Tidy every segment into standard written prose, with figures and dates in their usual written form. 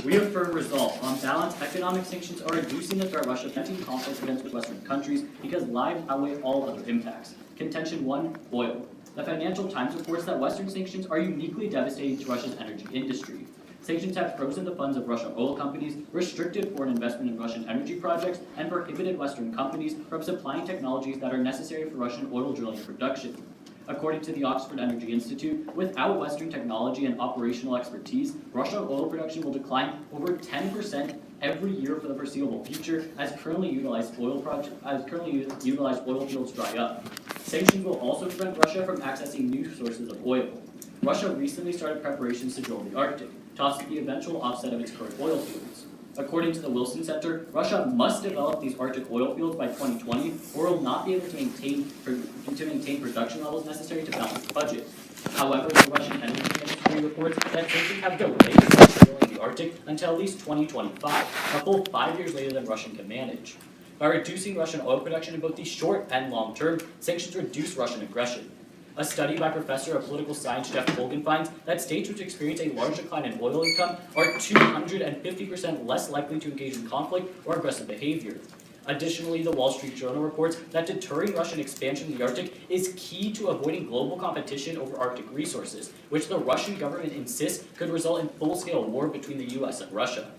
We affirm resolve. On balance, economic sanctions are reducing the threat Russia preventing conflict against Western countries because lives outweigh all other impacts. Contention 1, oil. The Financial Times reports that Western sanctions are uniquely devastating to Russia's energy industry. Sanctions have frozen the funds of Russian oil companies, restricted foreign investment in Russian energy projects, and prohibited Western companies from supplying technologies that are necessary for Russian oil drilling production. According to the Oxford Energy Institute, without Western technology and operational expertise, Russian oil production will decline over 10% every year for the foreseeable future as currently utilized oil fields dry up. Sanctions will also prevent Russia from accessing new sources of oil. Russia recently started preparations to drill the Arctic, to offset the eventual offset of its current oil fields. According to the Wilson Center, Russia must develop these Arctic oil fields by 2020 or will not be able to maintain production levels necessary to balance its budget. However, the Russian energy industry reports that sanctions have delayed drilling the Arctic until at least 2025, a full 5 years later than Russia can manage. By reducing Russian oil production in both the short and long term, sanctions reduce Russian aggression. A study by Professor of Political Science Jeff Colgan finds that states which experience a large decline in oil income are 250% less likely to engage in conflict or aggressive behavior. Additionally, the Wall Street Journal reports that deterring Russian expansion in the Arctic is key to avoiding global competition over Arctic resources, which the Russian government insists could result in full-scale war between the US and Russia.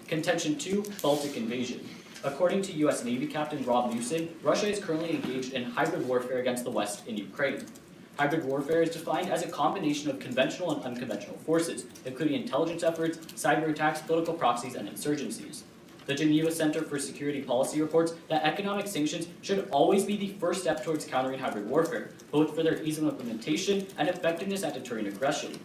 Contention 2, Baltic invasion. According to US Navy Captain Rob Newson, Russia is currently engaged in hybrid warfare against the West in Ukraine. Hybrid warfare is defined as a combination of conventional and unconventional forces, including intelligence efforts, cyber attacks, political proxies, and insurgencies. The Geneva Center for Security Policy reports that economic sanctions should always be the first step towards countering hybrid warfare, both for their ease of implementation and effectiveness at deterring aggression.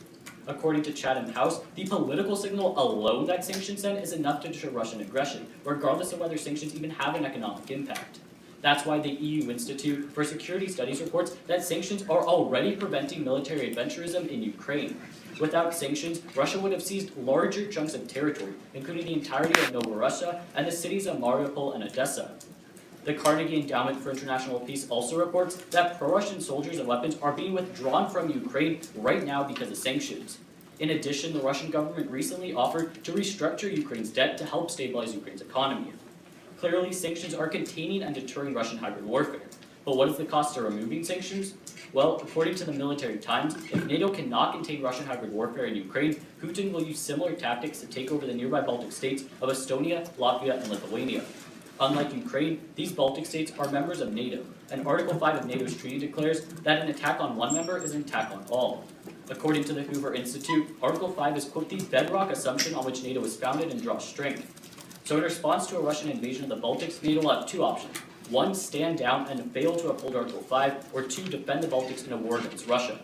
According to Chatham House, the political signal alone that sanctions send is enough to deter Russian aggression, regardless of whether sanctions even have an economic impact. That's why the EU Institute for Security Studies reports that sanctions are already preventing military adventurism in Ukraine. Without sanctions, Russia would have seized larger chunks of territory, including the entirety of Novorossiya and the cities of Mariupol and Odessa. The Carnegie Endowment for International Peace also reports that pro-Russian soldiers and weapons are being withdrawn from Ukraine right now because of sanctions. In addition, the Russian government recently offered to restructure Ukraine's debt to help stabilize Ukraine's economy. Clearly, sanctions are containing and deterring Russian hybrid warfare. But what is the cost of removing sanctions? Well, according to the Military Times, if NATO cannot contain Russian hybrid warfare in Ukraine, Putin will use similar tactics to take over the nearby Baltic states of Estonia, Latvia, and Lithuania. Unlike Ukraine, these Baltic states are members of NATO, and Article 5 of NATO's treaty declares that an attack on one member is an attack on all. According to the Hoover Institute, Article 5 is, quote, the bedrock assumption on which NATO is founded and draws strength. So in response to a Russian invasion of the Baltics, NATO will have two options. One, stand down and fail to uphold Article 5, or two, defend the Baltics in a war against Russia.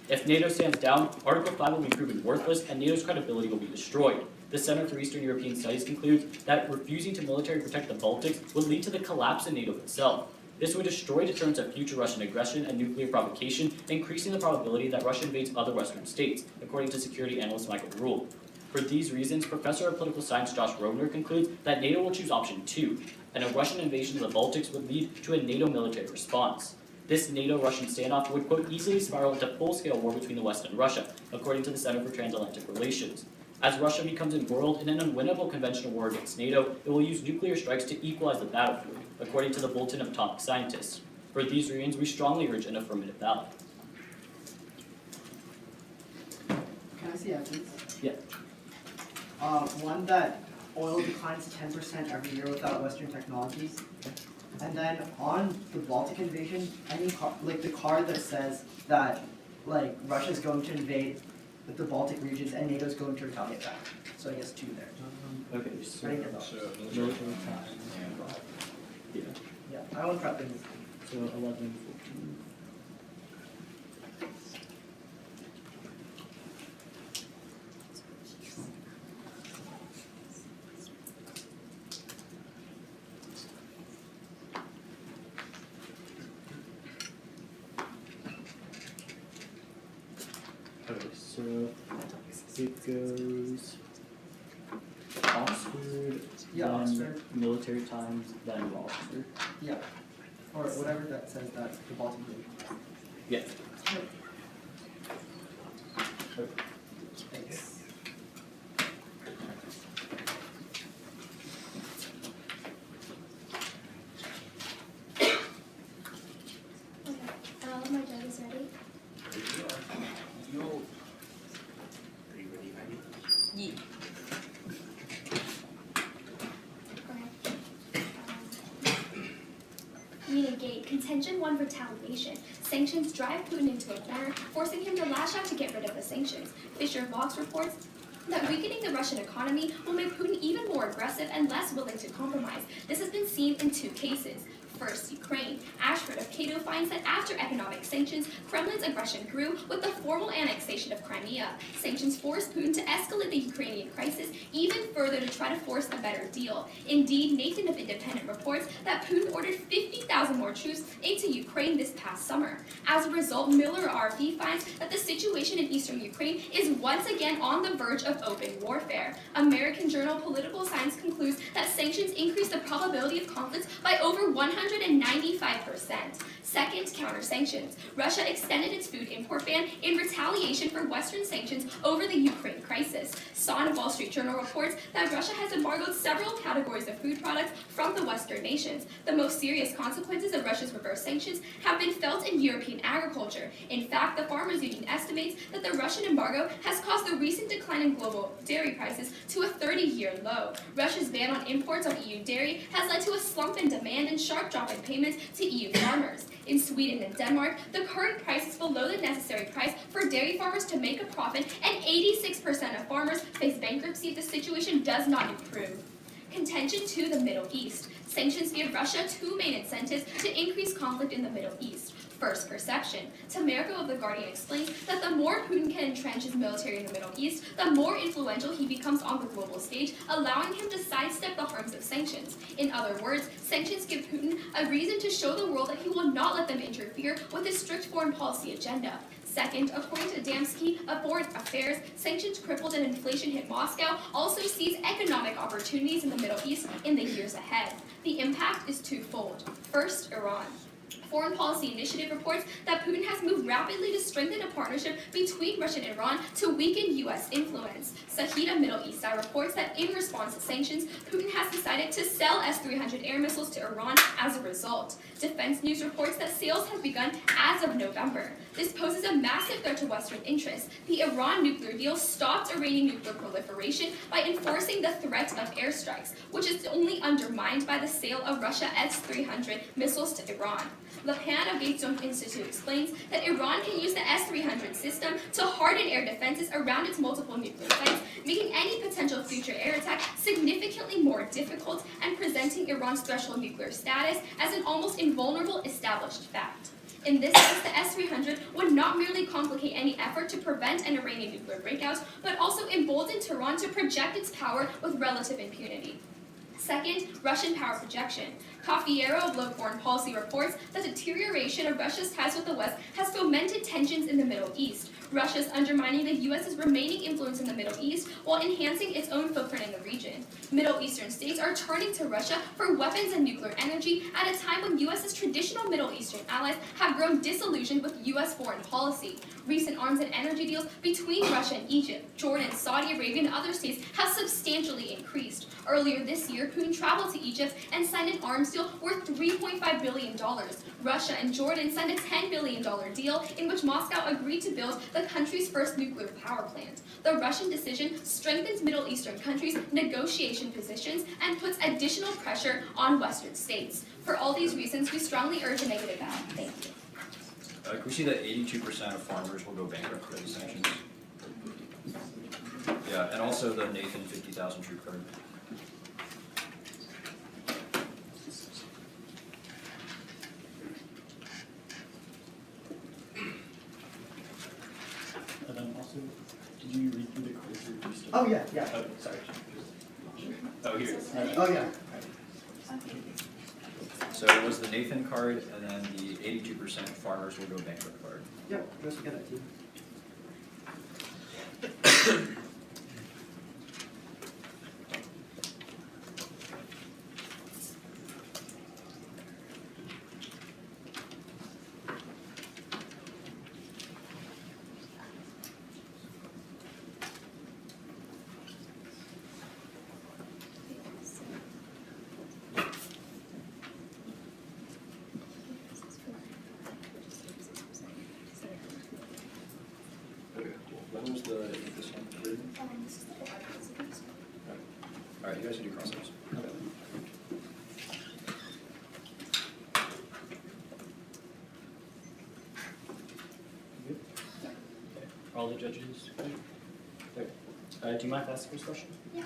If NATO stands down, Article 5 will be proven worthless and NATO's credibility will be destroyed. The Center for Eastern European Studies concludes that refusing to militarily protect the Baltics would lead to the collapse of NATO itself. This would destroy deterrence of future Russian aggression and nuclear provocation, increasing the probability that Russia invades other Western states, according to security analyst Michael Rule. For these reasons, Professor of Political Science Josh Roebner concludes that NATO will choose option 2, and a Russian invasion of the Baltics would lead to a NATO military response. This NATO-Russian standoff would, quote, easily spiral into full-scale war between the West and Russia, according to the Center for Transatlantic Relations. As Russia becomes embroiled in an unwinnable conventional war against NATO, it will use nuclear strikes to equalize the battlefield, according to the Bulletin of Atomic Scientists. For these reasons, we strongly urge an affirmative ballot. Can I see evidence? Yeah. One, that oil declines 10% every year without Western technologies. And then on the Baltic invasion, any car, like the card that says that like Russia's going to invade the Baltic regions and NATO's going to retaliate back. So I guess 2 there. Okay, so military time. Yeah. Yeah, I want prepping. So 11, 14. Okay, so it goes Oxford, Yeah, then Oxford. Military Times, then Oxford. Yeah. Or whatever that says that the Baltic region. Yeah. Thanks. Contention 1, retaliation. Sanctions drive Putin into a corner, forcing him to lash out to get rid of the sanctions. Fisher-Vox reports that weakening the Russian economy will make Putin even more aggressive and less willing to compromise. This has been seen in 2 cases. First, Ukraine. Ashford of Cato finds that after economic sanctions, Kremlin's aggression grew with the formal annexation of Crimea. Sanctions forced Putin to escalate the Ukrainian crisis even further to try to force a better deal. Indeed, Nathan of Independent reports that Putin ordered 50,000 more troops into Ukraine this past summer. As a result, Miller RFE finds that the situation in eastern Ukraine is once again on the verge of open warfare. American journal Political Science concludes that sanctions increase the probability of conflicts by over 195%. Second, counter-sanctions. Russia extended its food import ban in retaliation for Western sanctions over the Ukraine crisis. Son Wall Street Journal reports that Russia has embargoed several categories of food products from the Western nations. The most serious consequences of Russia's reverse sanctions have been felt in European agriculture. In fact, the Farmers Union estimates that the Russian embargo has caused the recent decline in global dairy prices to a 30-year low. Russia's ban on imports of EU dairy has led to a slump in demand and sharp drop in payments to EU farmers. In Sweden and Denmark, the current price is below the necessary price for dairy farmers to make a profit, and 86% of farmers face bankruptcy if the situation does not improve. Contention 2, the Middle East. Sanctions give Russia 2 main incentives to increase conflict in the Middle East. First, perception. Tamerko of The Guardian explains that the more Putin can entrench his military in the Middle East, the more influential he becomes on the global stage, allowing him to sidestep the harms of sanctions. In other words, sanctions give Putin a reason to show the world that he will not let them interfere with his strict foreign policy agenda. Second, according to Adamski of Foreign Affairs, sanctions crippled and inflation hit Moscow also sees economic opportunities in the Middle East in the years ahead. The impact is twofold. First, Iran. Foreign Policy Initiative reports that Putin has moved rapidly to strengthen a partnership between Russia and Iran to weaken U.S. influence. Sahida Middle East Eye reports that in response to sanctions, Putin has decided to sell S-300 air missiles to Iran as a result. Defense News reports that sales have begun as of November. This poses a massive threat to Western interests. The Iran nuclear deal stopped Iranian nuclear proliferation by enforcing the threat of airstrikes, which is only undermined by the sale of Russia S-300 missiles to Iran. Lapan of Gates Institute explains that Iran can use the S-300 system to harden air defenses around its multiple nuclear sites, making any potential future air attack significantly more difficult and presenting Iran's threshold nuclear status as an almost invulnerable established fact. In this case, the S-300 would not merely complicate any effort to prevent an Iranian nuclear breakout, but also embolden Tehran to project its power with relative impunity. Second, Russian power projection. Cafiero of Low Foreign Policy reports that deterioration of Russia's ties with the West has fomented tensions in the Middle East. Russia is undermining the U.S.'s remaining influence in the Middle East while enhancing its own footprint in the region. Middle Eastern states are turning to Russia for weapons and nuclear energy at a time when U.S.'s traditional Middle Eastern allies have grown disillusioned with U.S. foreign policy. Recent arms and energy deals between Russia and Egypt, Jordan, Saudi Arabia, and other states have substantially increased. Earlier this year, Putin traveled to Egypt and signed an arms deal worth $3.5 billion. Russia and Jordan signed a $10 billion deal in which Moscow agreed to build the country's first nuclear power plant. The Russian decision strengthens Middle Eastern countries' negotiation positions and puts additional pressure on Western states. For all these reasons, we strongly urge a negative ballot. Thank you. Can we see that 82% of farmers will go bankrupt by these sanctions? Yeah, and also the Nathan 50,000 troop card. And then also, did you read through the quiz or just? Oh yeah. Oh, sorry. Oh, here. Oh yeah. So it was the Nathan card and then the 82% farmers will go bankrupt card. Yep, let's get that too. Okay, cool. When was this one written? All right, you guys can do crossovers. judges. Do you mind if I ask this question? Yeah.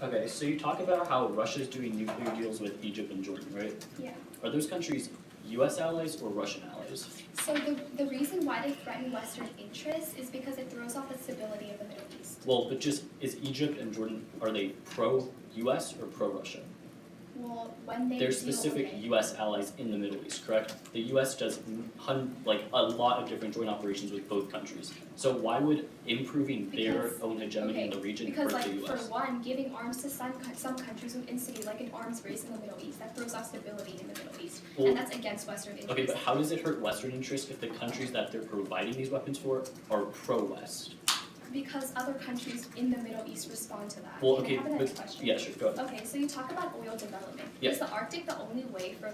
Okay, so you talk about how Russia's doing nuclear deals with Egypt and Jordan, right? Yeah. Are those countries US allies or Russian allies? So the reason why they threaten Western interests is because it throws off the stability of the Middle East. Well, but just, is Egypt and Jordan, are they pro-US or pro-Russia? Well, when they They're deal specific with it, US allies in the Middle East, correct? The US does a lot of different joint operations with both countries. So why would improving their Because- own hegemony in the region because hurt like the for US? one, giving arms to some countries would instigate like an arms race in the Middle East that throws off stability in the Middle East, Well, and that's against Western interests. Okay, but how does it hurt Western interests if the countries that they're providing these weapons for are pro-West? Because other countries in the Middle East respond to that. Well, Can I okay, have the next but, question? yeah, sure, go ahead. Okay, so you talk about oil development. Yeah. Is the Arctic the only way for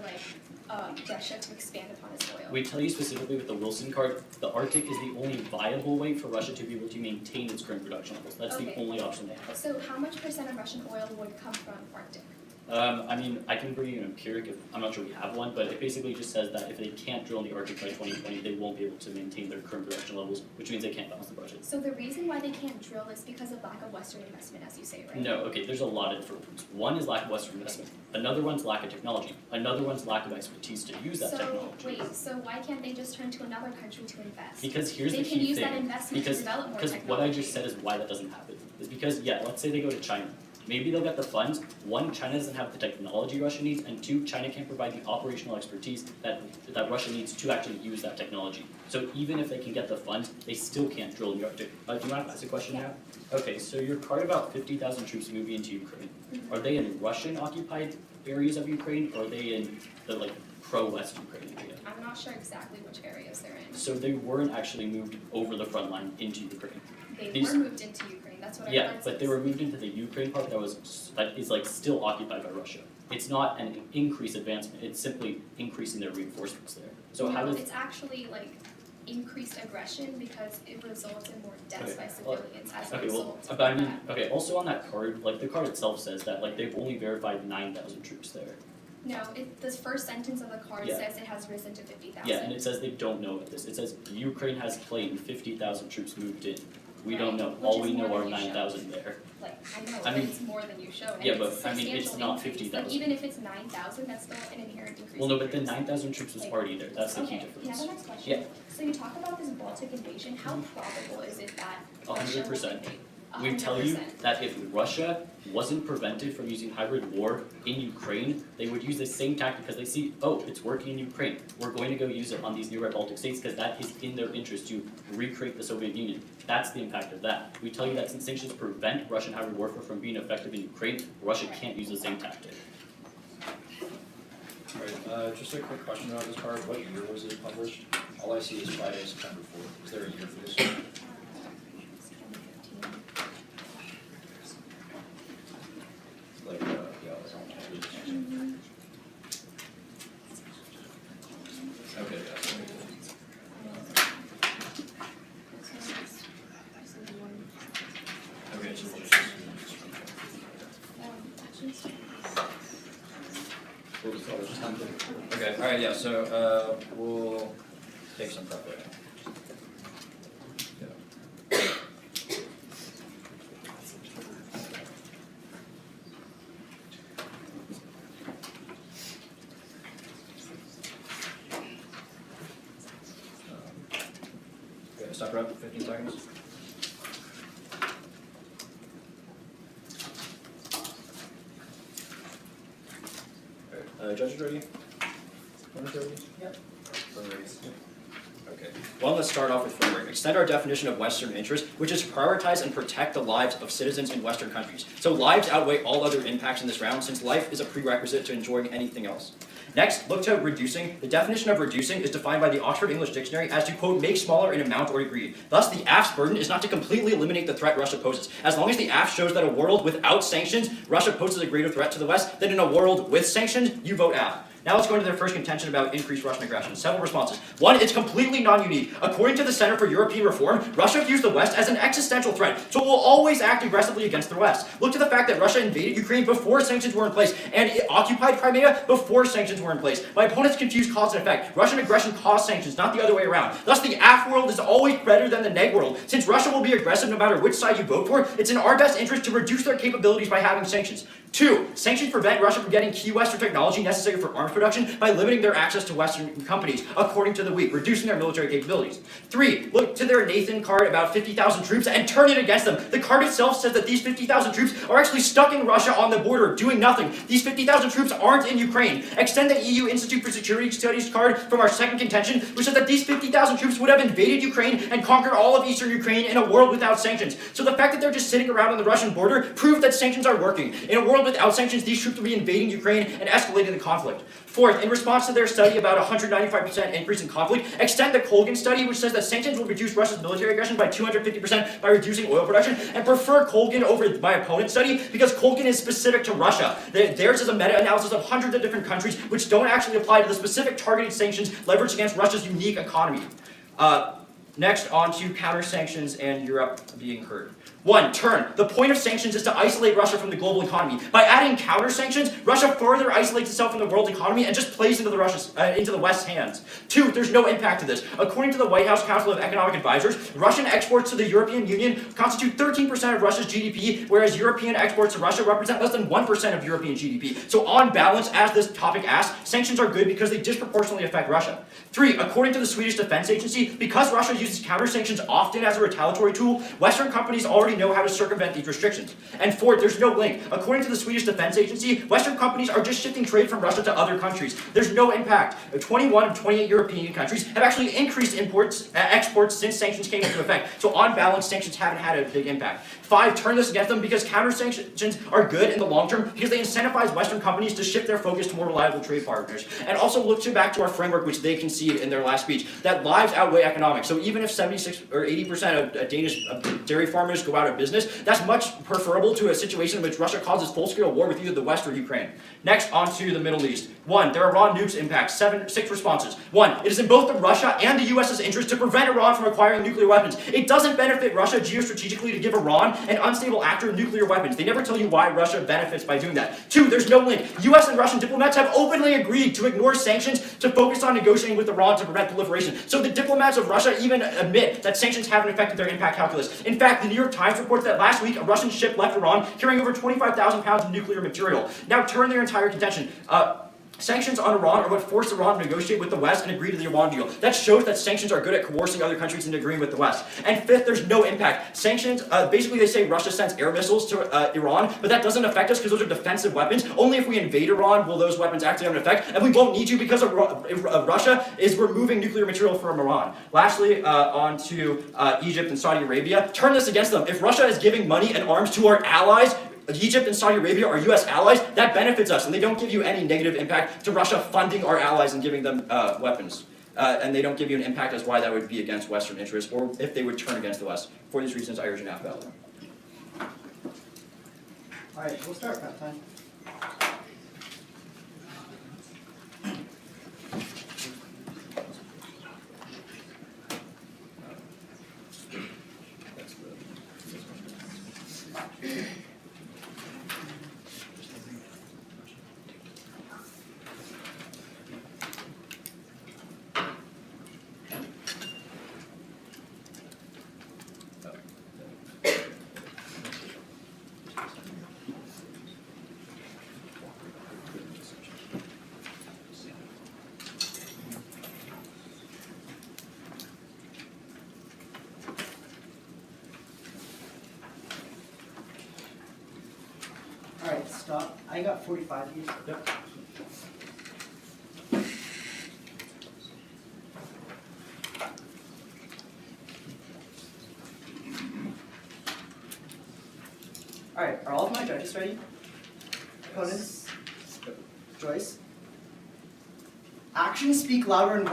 Russia to expand upon its oil? We tell you specifically with the Wilson card, the Arctic is the only viable way for Russia to be able to maintain its current production levels. That's the Okay. only option they have. So how much percent of Russian oil would come from Arctic? I mean, I can bring you an empiric if, I'm not sure we have one, but it basically just says that if they can't drill in the Arctic by 2020, they won't be able to maintain their current production levels, which means they can't balance the budget. So the reason why they can't drill is because of lack of Western investment, as you say, right? No, okay, there's a lot of different ones. One is lack of Western investment, another one's lack of technology, another one's lack of expertise to use that technology. So why can't they just turn to another country to invest? Because here's the They can key use that thing, investment to develop more because technology. what I just said is why that doesn't happen. Is because, yeah, let's say they go to China. Maybe they'll get the funds. One, China doesn't have the technology Russia needs, and two, China can't provide the operational expertise that Russia needs to actually use that technology. So even if they can get the funds, they still can't drill in the Arctic. Do you mind if I ask a question now? Okay, so your card about 50,000 troops moving into Ukraine. Are they in Russian occupied areas of Ukraine, or are they in the pro-West Ukraine area? I'm not sure exactly which areas they're in. So they weren't actually moved over the front line into Ukraine. They These- were moved into Ukraine, that's what I Yeah, heard. but they were moved into the Ukraine part that is still occupied by Russia. It's not an increased advancement, it's simply increasing their reinforcements there. So how does, It's actually increased aggression because it results in more deaths Okay, by civilians as a okay, well, result of but I mean, that. okay, also on that card, the card itself says that they've only verified 9,000 troops there. No, the first sentence of the card Yeah. says it has risen to 50,000. Yeah, and it says they don't know about this. It says Ukraine has claimed 50,000 troops moved in. We don't know, Right, all which we is know more are than you showed. 9,000 there. I know, I but mean- it's more than you showed, and Yeah, it's a but, I mean, it's substantial not increase. 50,000. Even if it's 9,000, that's still an inherent increase. Well, no, in but the troops. 9,000 troops was already there, that's the key Okay, difference. can I have the next question? Yeah. So you talk about this Baltic invasion, how probable is it that Russia will 100%. invade? We tell you 100%. that if Russia wasn't prevented from using hybrid war in Ukraine, they would use the same tactic because they see, oh, it's working in Ukraine. We're going to go use it on these nearby Baltic states because that is in their interest to recreate the Soviet Union. That's the impact of that. We tell you that since sanctions prevent Russian hybrid warfare from being effective in Ukraine, Russia can't use the same tactic. Alright, just a quick question about this card. What year was it published? All I see is Friday, September 4th. Is there a year for this? It's 2015. Okay, yes. Okay, so we'll just. Okay, alright, yeah, so, we'll take some prep right now. Yeah. Okay, stop rep, 15 seconds. Alright, judges ready? Runners ready? Yep. We're ready. Okay. Well, let's start off with framework. Extend our definition of Western interest, which is to prioritize and protect the lives of citizens in Western countries. So lives outweigh all other impacts in this round, since life is a prerequisite to enjoying anything else. Next, look to reducing. The definition of reducing is defined by the Oxford English Dictionary as to, quote, make smaller in amount or degree. Thus, the AF's burden is not to completely eliminate the threat Russia poses. As long as the AF shows that a world without sanctions, Russia poses a greater threat to the West than in a world with sanctions, you vote AF. Now let's go into their first contention about increased Russian aggression. Several responses. One, it's completely non-unique. According to the Center for European Reform, Russia views the West as an existential threat, so it will always act aggressively against the West. Look to the fact that Russia invaded Ukraine before sanctions were in place, and it occupied Crimea before sanctions were in place. My opponents confuse cause and effect. Russian aggression caused sanctions, not the other way around. Thus, the AF world is always better than the neg world. Since Russia will be aggressive no matter which side you vote for, it's in our best interest to reduce their capabilities by having sanctions. 2. Sanctions prevent Russia from getting key Western technology necessary for arms production by limiting their access to Western companies, according to the week, reducing their military capabilities. 3. Look to their Nathan card about 50,000 troops and turn it against them. The card itself says that these 50,000 troops are actually stuck in Russia on the border, doing nothing. These 50,000 troops aren't in Ukraine. Extend the EU Institute for Security Studies card from our second contention, which said that these 50,000 troops would have invaded Ukraine and conquered all of eastern Ukraine in a world without sanctions. So the fact that they're just sitting around on the Russian border proves that sanctions are working. In a world without sanctions, these troops would be invading Ukraine and escalating the conflict. 4th, in response to their study about 195% increase in conflict, extend the Colgan study, which says that sanctions will reduce Russia's military aggression by 250% by reducing oil production, and prefer Colgan over my opponent's study because Colgan is specific to Russia. Theirs is a meta-analysis of hundreds of different countries which don't actually apply to the specific targeted sanctions leveraged against Russia's unique economy. Next, on to counter-sanctions and Europe being hurt. 1. Turn. The point of sanctions is to isolate Russia from the global economy. By adding counter-sanctions, Russia further isolates itself from the world economy and just plays into the West's hands. 2. There's no impact to this. According to the White House Council of Economic Advisors, Russian exports to the European Union constitute 13% of Russia's GDP, whereas European exports to Russia represent less than 1% of European GDP. So on balance, as this topic asks, sanctions are good because they disproportionately affect Russia. 3. According to the Swedish Defense Agency, because Russia uses counter-sanctions often as a retaliatory tool, Western companies already know how to circumvent these restrictions. And 4th, there's no link. According to the Swedish Defense Agency, Western companies are just shifting trade from Russia to other countries. There's no impact. 21 of 28 European countries have actually increased exports since sanctions came into effect. So on balance, sanctions haven't had a big impact. 5, turn this against them because counter-sanctions are good in the long term because they incentivize Western companies to shift their focus to more reliable trade partners. And also look back to our framework, which they concede in their last speech, that lives outweigh economics. So even if 76 or 80% of Danish dairy farmers go out of business, that's much preferable to a situation in which Russia causes full-scale war with either the West or Ukraine. Next, on to the Middle East. 1. There are Iran nukes impact. 6 responses. 1. It is in both the Russia and the US's interest to prevent Iran from acquiring nuclear weapons. It doesn't benefit Russia geostrategically to give Iran, an unstable actor, nuclear weapons. They never tell you why Russia benefits by doing that. 2. There's no link. US and Russian diplomats have openly agreed to ignore sanctions to focus on negotiating with Iran to prevent proliferation. So the diplomats of Russia even admit that sanctions haven't affected their impact calculus. In fact, the New York Times reports that last week a Russian ship left Iran carrying over 25,000 pounds of nuclear material. Now turn their entire contention. Sanctions on Iran are what forced Iran to negotiate with the West and agree to the Iran deal. That shows that sanctions are good at coercing other countries into agreeing with the West. And 5th, there's no impact. Sanctions, basically they say Russia sends air missiles to Iran, but that doesn't affect us because those are defensive weapons. Only if we invade Iran will those weapons actually have an effect, and we won't need to because Russia is removing nuclear material from Iran. Lastly, on to Egypt and Saudi Arabia. Turn this against them. If Russia is giving money and arms to our allies, Egypt and Saudi Arabia are U.S. allies, that benefits us, and they don't give you any negative impact to Russia funding our allies and giving them weapons. And they don't give you an impact as why that would be against Western interests, or if they would turn against the West. For these reasons, I urge an AF ballot. Alright, we'll start prep time. Alright, stop. I got 45 views. Yep. Alright, are all of my judges ready? Opponents? Joyce? Actions speak louder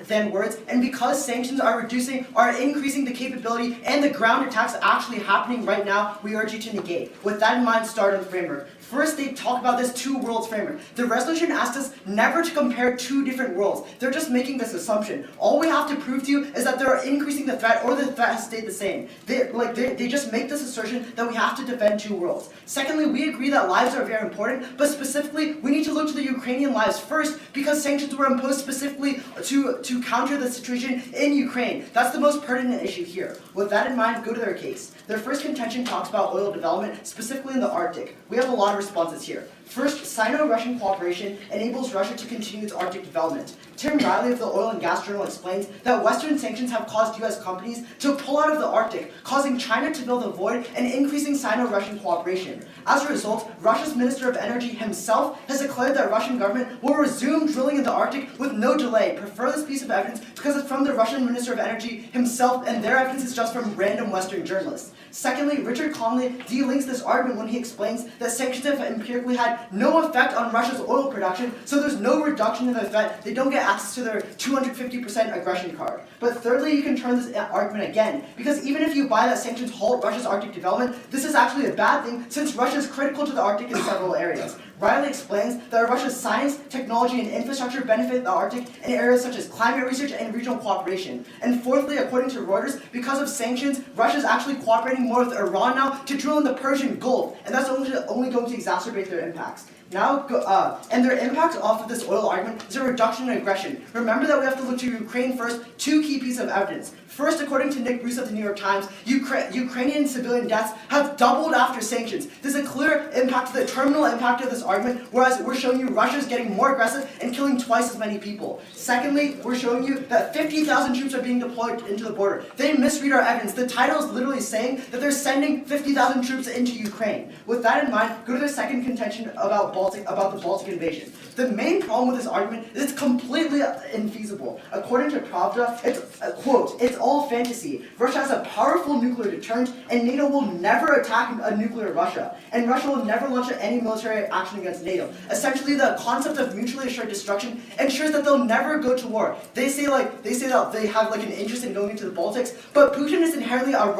than words, and because sanctions are increasing the capability and the ground attacks actually happening right now, we urge you to negate. With that in mind, start on the framework. First, they talk about this two worlds framework. The resolution asks us never to compare two different worlds. They're just making this assumption. All we have to prove to you is that they're increasing the threat or the threat has stayed the same. They just make this assertion that we have to defend two worlds. Secondly, we agree that lives are very important, but specifically, we need to look to the Ukrainian lives first because sanctions were imposed specifically to counter the situation in Ukraine. That's the most pertinent issue here. With that in mind, go to their case. Their first contention talks about oil development, specifically in the Arctic. We have a lot of responses here. First, Sino-Russian cooperation enables Russia to continue its Arctic development. Tim Riley of the Oil and Gas Journal explains that Western sanctions have caused U.S. companies to pull out of the Arctic, causing China to fill the void and increasing Sino-Russian cooperation. As a result, Russia's Minister of Energy himself has declared that Russian government will resume drilling in the Arctic with no delay. Prefer this piece of evidence because it's from the Russian Minister of Energy himself, and their evidence is just from random Western journalists. Secondly, Richard Conley delinks this argument when he explains that sanctions have empirically had no effect on Russia's oil production, so there's no reduction in their threat. They don't get access to their 250% aggression card. But thirdly, you can turn this argument again, because even if you buy that sanctions halt Russia's Arctic development, this is actually a bad thing since Russia is critical to the Arctic in several areas. Riley explains that Russia's science, technology, and infrastructure benefit the Arctic in areas such as climate research and regional cooperation. And fourthly, according to Reuters, because of sanctions, Russia is actually cooperating more with Iran now to drill in the Persian Gulf, and that's only going to exacerbate their impacts. And their impact off of this oil argument is a reduction in aggression. Remember that we have to look to Ukraine first. Two key pieces of evidence. First, according to Nick Bruce of the New York Times, Ukrainian civilian deaths have doubled after sanctions. There's a clear impact, the terminal impact of this argument, whereas we're showing you Russia is getting more aggressive and killing twice as many people. Secondly, we're showing you that 50,000 troops are being deployed into the border. They misread our evidence. The title is literally saying that they're sending 50,000 troops into Ukraine. With that in mind, go to the second contention about the Baltic invasion. The main problem with this argument is it's completely infeasible. According to Pravda, it's all fantasy. Russia has a powerful nuclear deterrent, and NATO will never attack a nuclear Russia. And Russia will never launch any military action against NATO. Essentially, the concept of mutually assured destruction ensures that they'll never go to war. They say that they have an interest in going into the Baltics, but Putin is inherently a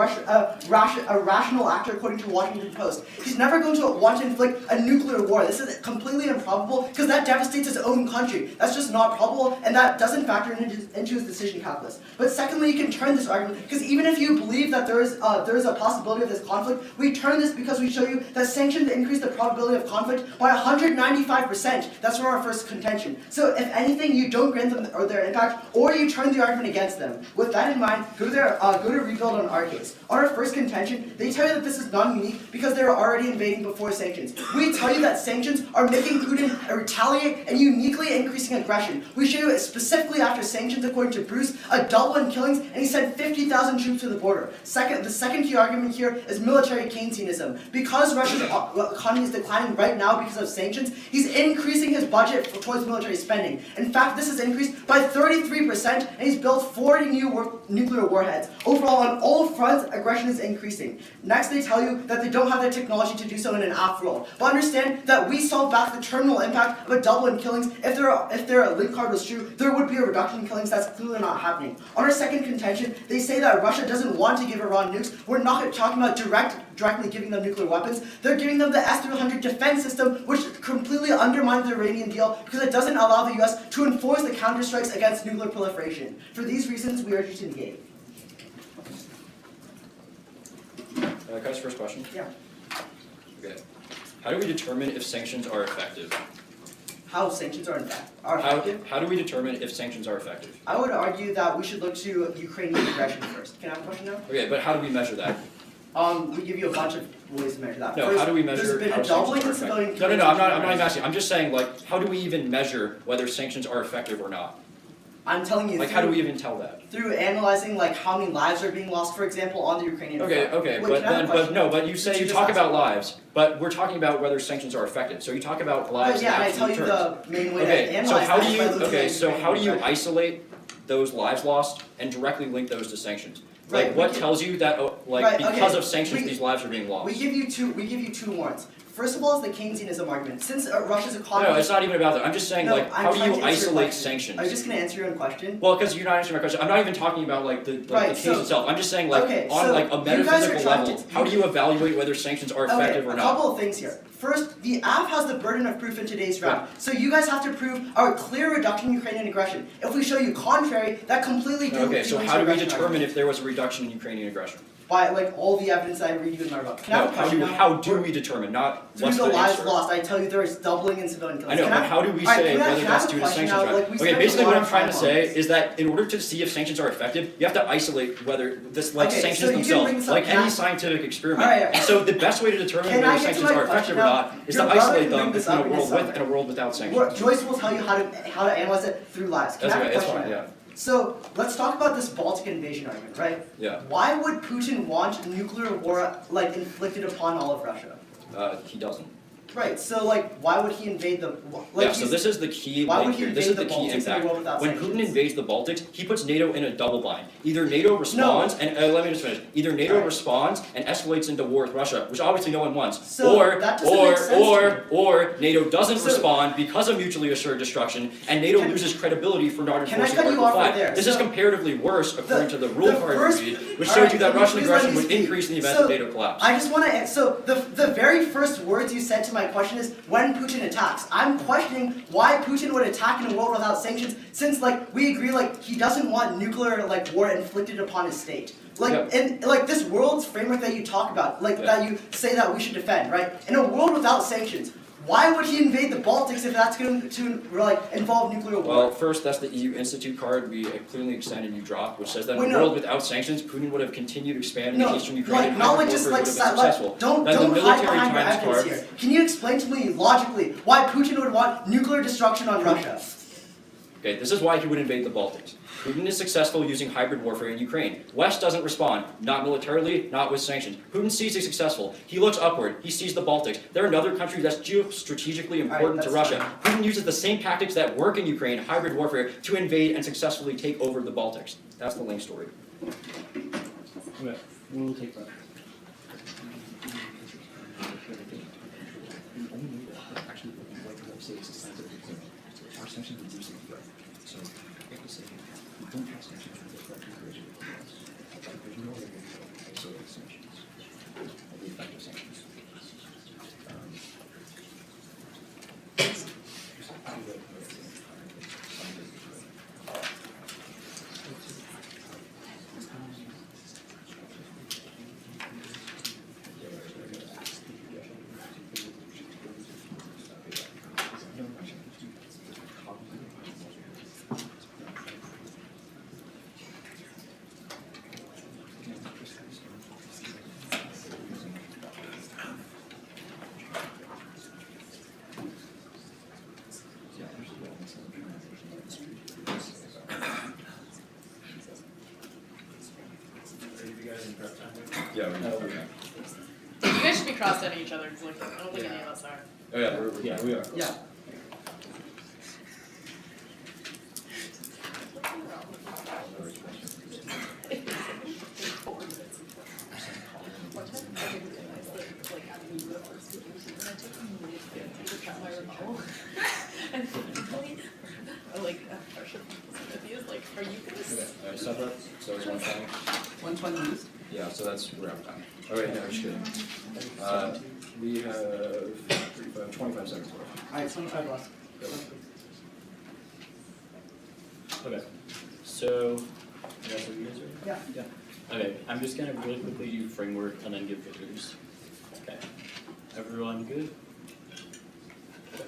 rational actor, according to Washington Post. He's never going to want to inflict a nuclear war. This is completely improbable because that devastates his own country. That's just not probable, and that doesn't factor into his decision calculus. But secondly, you can turn this argument, because even if you believe that there is a possibility of this conflict, we turn this because we show you that sanctions increase the probability of conflict by 195%. That's from our first contention. So if anything, you don't grant them or their impact, or you turn the argument against them. With that in mind, go to Rebuild on our case. On our first contention, they tell you that this is non-unique because they were already invading before sanctions. We tell you that sanctions are making Putin retaliate and uniquely increasing aggression. We show you specifically after sanctions, according to Bruce, a double in killings, and he sent 50,000 troops to the border. The second key argument here is military Keynesianism. Because Russia's economy is declining right now because of sanctions, he's increasing his budget towards military spending. In fact, this has increased by 33%, and he's built 40 new nuclear warheads. Overall, on all fronts, aggression is increasing. Next, they tell you that they don't have the technology to do so in an aft world. But understand that we saw back the terminal impact of a double in killings. If their link card was true, there would be a reduction in killings. That's clearly not happening. On our second contention, they say that Russia doesn't want to give Iran nukes. We're not talking about directly giving them nuclear weapons. They're giving them the S-300 defense system, which completely undermines the Iranian deal because it doesn't allow the U.S. to enforce the counterstrikes against nuclear proliferation. For these reasons, we urge you to negate. Can I ask first question? Yeah. Okay. How do we determine if sanctions are effective? How sanctions are effective? How do we determine if sanctions are effective? I would argue that we should look to Ukrainian aggression first. Can I have a question now? Okay, but how do we measure that? We give you a bunch of ways to measure that. No, First, how do we measure there's been how a doubling in sanctions are civilian effective? No, I'm not even asking. I'm just saying, how do we even measure whether sanctions are effective or not? I'm telling you. How do we even tell that? Through analyzing how many lives are being lost, for example, on the Ukrainian front. Okay, Wait, but you say you talk about lives, but we're talking about whether sanctions are effective. So you talk about lives in and I absolute tell you terms. the main way to analyze So how do you isolate those lives lost and directly link those to sanctions? Right, what tells you that because of sanctions these lives are being lost? We give you two warrants. first of all, is the Keynesianism argument. Since Russia's economy. No, it's not even about that. I'm just saying, No, like, I'm how do trying you to answer your isolate question. sanctions? Are you just gonna answer your own question? Well, because you're not answering my question. I'm not even talking about like the Right, case so- itself. I'm just saying like okay, on so like a you guys are metaphysical trying level, to- how do you evaluate whether sanctions are effective Okay, or a not? couple of things here. First, the app has the burden of proof in today's round. So you guys have to prove our clear reduction in Ukrainian aggression. If we show you contrary, that completely Okay, so dilutes how do we aggression determine argument. if there was a reduction in Ukrainian aggression? By like all the evidence I read you in my book. Can I have No, a question now? how do we determine? Not Through what's the the lives answer? lost, I tell you there is doubling in civilian killings. I know, Can but how do we Alright, say can I whether have that's a due to question sanctions now? or Like, not? we Okay, spent a basically lot what of I'm trying to time on say this. is that in order to see if sanctions are effective, you have to isolate whether this like Okay, sanctions so you can bring themselves, this up. like Can any I- scientific experiment. Alright, And so the best way to determine Can I whether get to sanctions my are question effective or now? not is Your to brother isolate can bring them this between up a in world his with summary. and a world without sanctions. Joyce will tell you how to analyze it through lives. Can That's I have okay, a that's question fine, now? yeah. So let's talk about this Baltic invasion argument, right? Yeah. Why would Putin want nuclear war like inflicted upon all of Russia? He doesn't. Right. So like, why would he invade the? Like, Yeah, so this is the key why link would he here. This is invade the the key Baltics in a impact. world without When Putin sanctions? invades the Baltics, he puts NATO in a double bind. Either NATO responds, and let me just finish. Either NATO Alright. responds and escalates into war with Russia, which obviously no one wants. So or that doesn't make sense to or NATO doesn't So- respond because of mutually assured destruction, and NATO Can- loses credibility for not Can I enforcing cut you Article off right 5. there? This is So comparatively worse according to the rule the card first- we read, which Alright, showed you that can you Russian please let aggression me would speak? increase in the event So, of NATO collapse. I just want to. So the very first words you said to my question is when Putin attacks. I'm questioning why Putin would attack in a world without sanctions, since like we agree like he doesn't want nuclear like war inflicted upon his state. Like Yeah. in like this world's framework that you talk about, like Yeah. that you say that we should defend, right? In a world without sanctions, why would he invade the Baltics if that's going to like involve nuclear war? Well, first, that's the EU Institute card we clearly extended and you dropped, which says that Wait, in a no. world without sanctions, Putin would have continued expanding No, eastern Ukraine like and not hybrid like just warfare like would have been successful. don't That the hide military behind your times evidence card, here. Can you explain to me logically why Putin would want nuclear destruction on Russia? okay, this is why he would invade the Baltics. Putin is successful using hybrid warfare in Ukraine. West doesn't respond, not militarily, not with sanctions. Putin sees it successful. He looks upward. He sees the Baltics. They're another country that's geostrategically important to that's Russia. Putin uses the same tactics that work in Ukraine, hybrid warfare, to invade and successfully take over the Baltics. That's the link story. Okay, we'll take that. Yeah. You guys should be cross-setting each other, 'cause, like, I don't think any of us are. Oh yeah, we are. Yeah. Are you gonna Alright, stop that. So it's 120. 120 minutes. Yeah, so that's we're out of time. Alright, no, just kidding. We have 25 seconds left. Alright, 25 left. Okay, so, you guys are ready? Yeah. Okay, I'm just gonna really quickly do framework and then give figures. Okay, everyone good? Okay.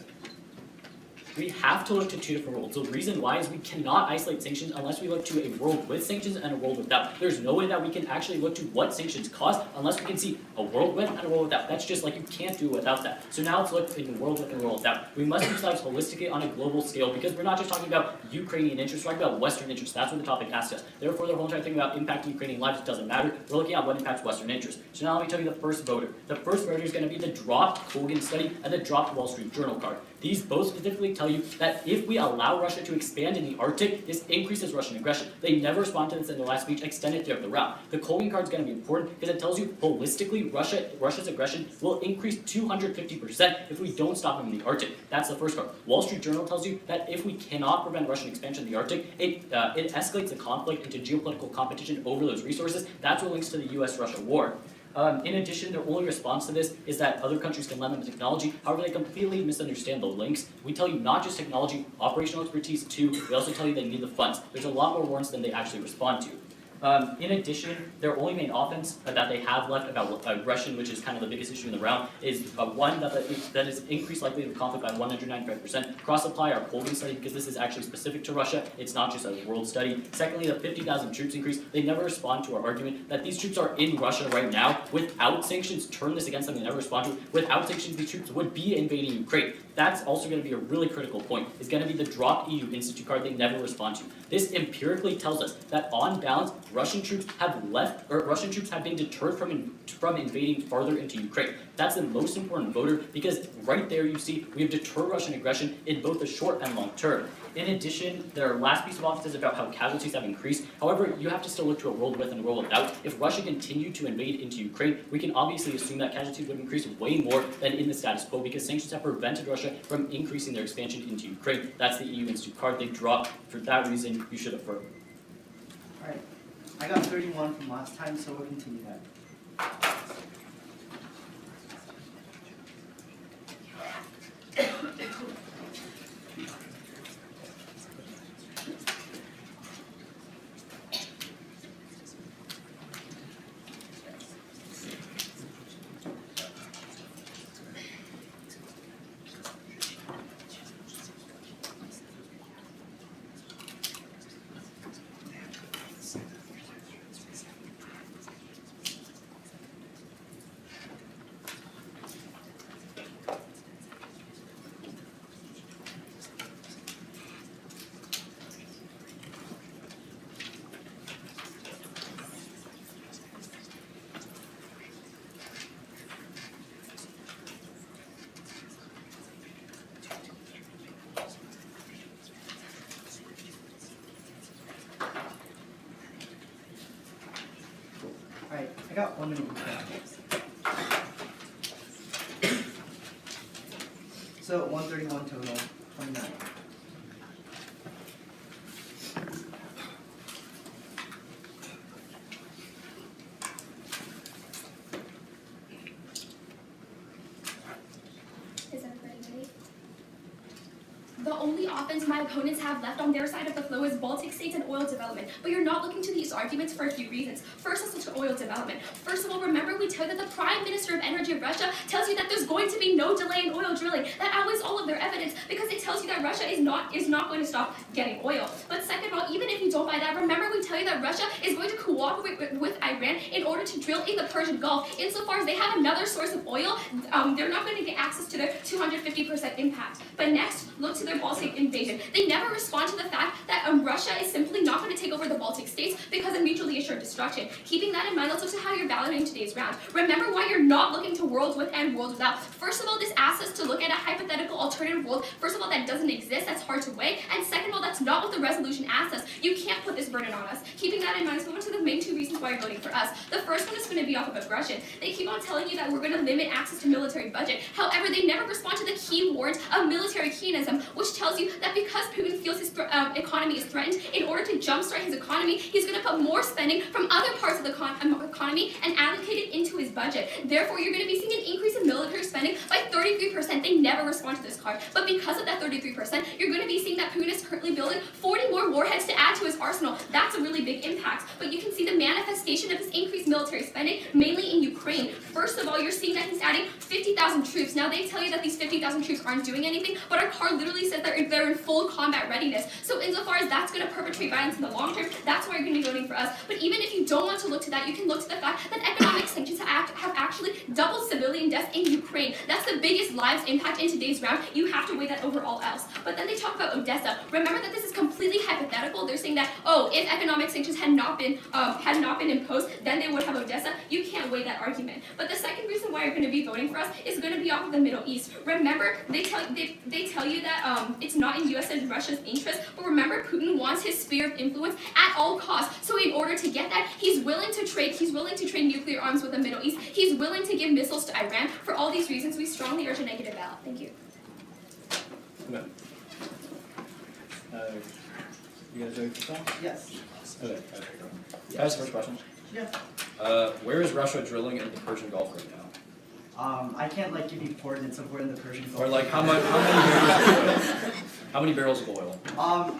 We have to look to two different worlds. The reason why is we cannot isolate sanctions unless we look to a world with sanctions and a world without. There's no way that we can actually look to what sanctions cause unless we can see a world with and a world without. That's just like you can't do without that. So now let's look in the world with and the world without. We must use lives holistically on a global scale because we're not just talking about Ukrainian interests, we're talking about Western interests. That's what the topic asks us. Therefore, the whole entire thing about impacting Ukrainian lives doesn't matter. We're looking at what impacts Western interests. So now let me tell you the first voter. The first voter is going to be the dropped Kogan study and the dropped Wall Street Journal card. These both specifically tell tell you that if we allow Russia to expand in the Arctic, this increases Russian aggression. They never respond to this in the last speech, extended throughout the round. The Colgan card is going to be important because it tells you holistically Russia's aggression will increase 250% if we don't stop them in the Arctic. That's the first card. Wall Street Journal tells you that if we cannot prevent Russian expansion in the Arctic, it escalates the conflict into geopolitical competition over those resources. That's what links to the US-Russia war. In addition, their only response to this is that other countries can lend them technology. However, they completely misunderstand the links. We tell you not just technology, operational expertise too. We also tell you they need the funds. There's a lot more warrants than they actually respond to. In addition, their only main offense that they have left about aggression, which is kind of the biggest issue in the round, is one that is increased likelihood of conflict by 195%. Cross-apply our Colgan study because this is actually specific to Russia. It's not just a world study. Secondly, the 50,000 troops increase. They never respond to our argument that these troops are in Russia right now. Without sanctions, turn this against them. They never respond to it. Without sanctions, these troops would be invading Ukraine. That's also going to be a really critical point. It's going to be the Drop EU Institute card they never respond to. This empirically tells us that on balance, Russian troops have been deterred from invading farther into Ukraine. That's the most important voter because right there you see we have deterred Russian aggression in both the short and long term. In addition, their last piece of office is about how casualties have increased. However, you have to still look to a world with and a world without. If Russia continued to invade into Ukraine, we can obviously assume that casualties would increase way more than in the status quo because sanctions have prevented Russia from increasing their expansion into Ukraine. That's the EU Institute card they dropped. For that reason, you should affirm. Alright, I got 31 from last time, so we'll continue that. Alright, I got 1 minute. So 131 total, 29. Is everybody ready? The only offense my opponents have left on their side of the flow is Baltic states and oil development. But you're not looking to these arguments for a few reasons. First, let's look to oil development. First of all, remember we tell you that the Prime Minister of Energy of Russia tells you that there's going to be no delay in oil drilling. That outweighs all of their evidence because it tells you that Russia is not going to stop getting oil. But second of all, even if you don't buy that, remember we tell you that Russia is going to cooperate with Iran in order to drill in the Persian Gulf. Insofar as they have another source of oil, they're not going to get access to their 250% impact. But next, look to their Baltic invasion. They never respond to the fact that Russia is simply not going to take over the Baltic states because of mutually assured destruction. Keeping that in mind, let's look to how you're valuing today's round. Remember why you're not looking to worlds with and worlds without. First of all, this asks us to look at a hypothetical alternative world. First of all, that doesn't exist, that's hard to weigh. And second of all, that's not what the resolution asks us. You can't put this burden on us. Keeping that in mind, let's move on to the main two reasons why you're voting for us. The first one is going to be off of aggression. They keep on telling you that we're going to limit access to military budget. However, they never respond to the key warrant of military keenism, which tells you that because Putin feels his economy is threatened, in order to jumpstart his economy, he's going to put more spending from other parts of the economy and allocate it into his budget. Therefore, you're going to be seeing an increase in military spending by 33%. They never respond to this card. But because of that 33%, you're going to be seeing that Putin is currently building 40 more warheads to add to his arsenal. That's a really big impact. But you can see the manifestation of his increased military spending, mainly in Ukraine. First of all, you're seeing that he's adding 50,000 troops. Now, they tell you that these 50,000 troops aren't doing anything, but our card literally says they're in full combat readiness. So insofar as that's going to perpetrate violence in the long term, that's why you're going to be voting for us. But even if you don't want to look to that, you can look to the fact that economic sanctions have actually doubled civilian deaths in Ukraine. That's the biggest lives impact in today's round. You have to weigh that over all else. But then they talk about Odessa. Remember that this is completely hypothetical. They're saying that, oh, if economic sanctions had not been imposed, then they would have Odessa. You can't weigh that argument. But But the second reason why you're going to be voting for us is going to be off of the Middle East. Remember, they tell you that it's not in U.S. and Russia's interest, but remember, Putin wants his sphere of influence at all costs. So in order to get that, he's willing to trade nuclear arms with the Middle East. He's willing to give missiles to Iran. For all these reasons, we strongly urge a negative ballot. Thank you. You guys ready for that? Yes. Okay. Guys, first question. Yeah. Where is Russia drilling in the Persian Gulf right now? I can't like give you coordinates of where in the Persian Gulf. Or like how many barrels of oil? How many barrels of oil?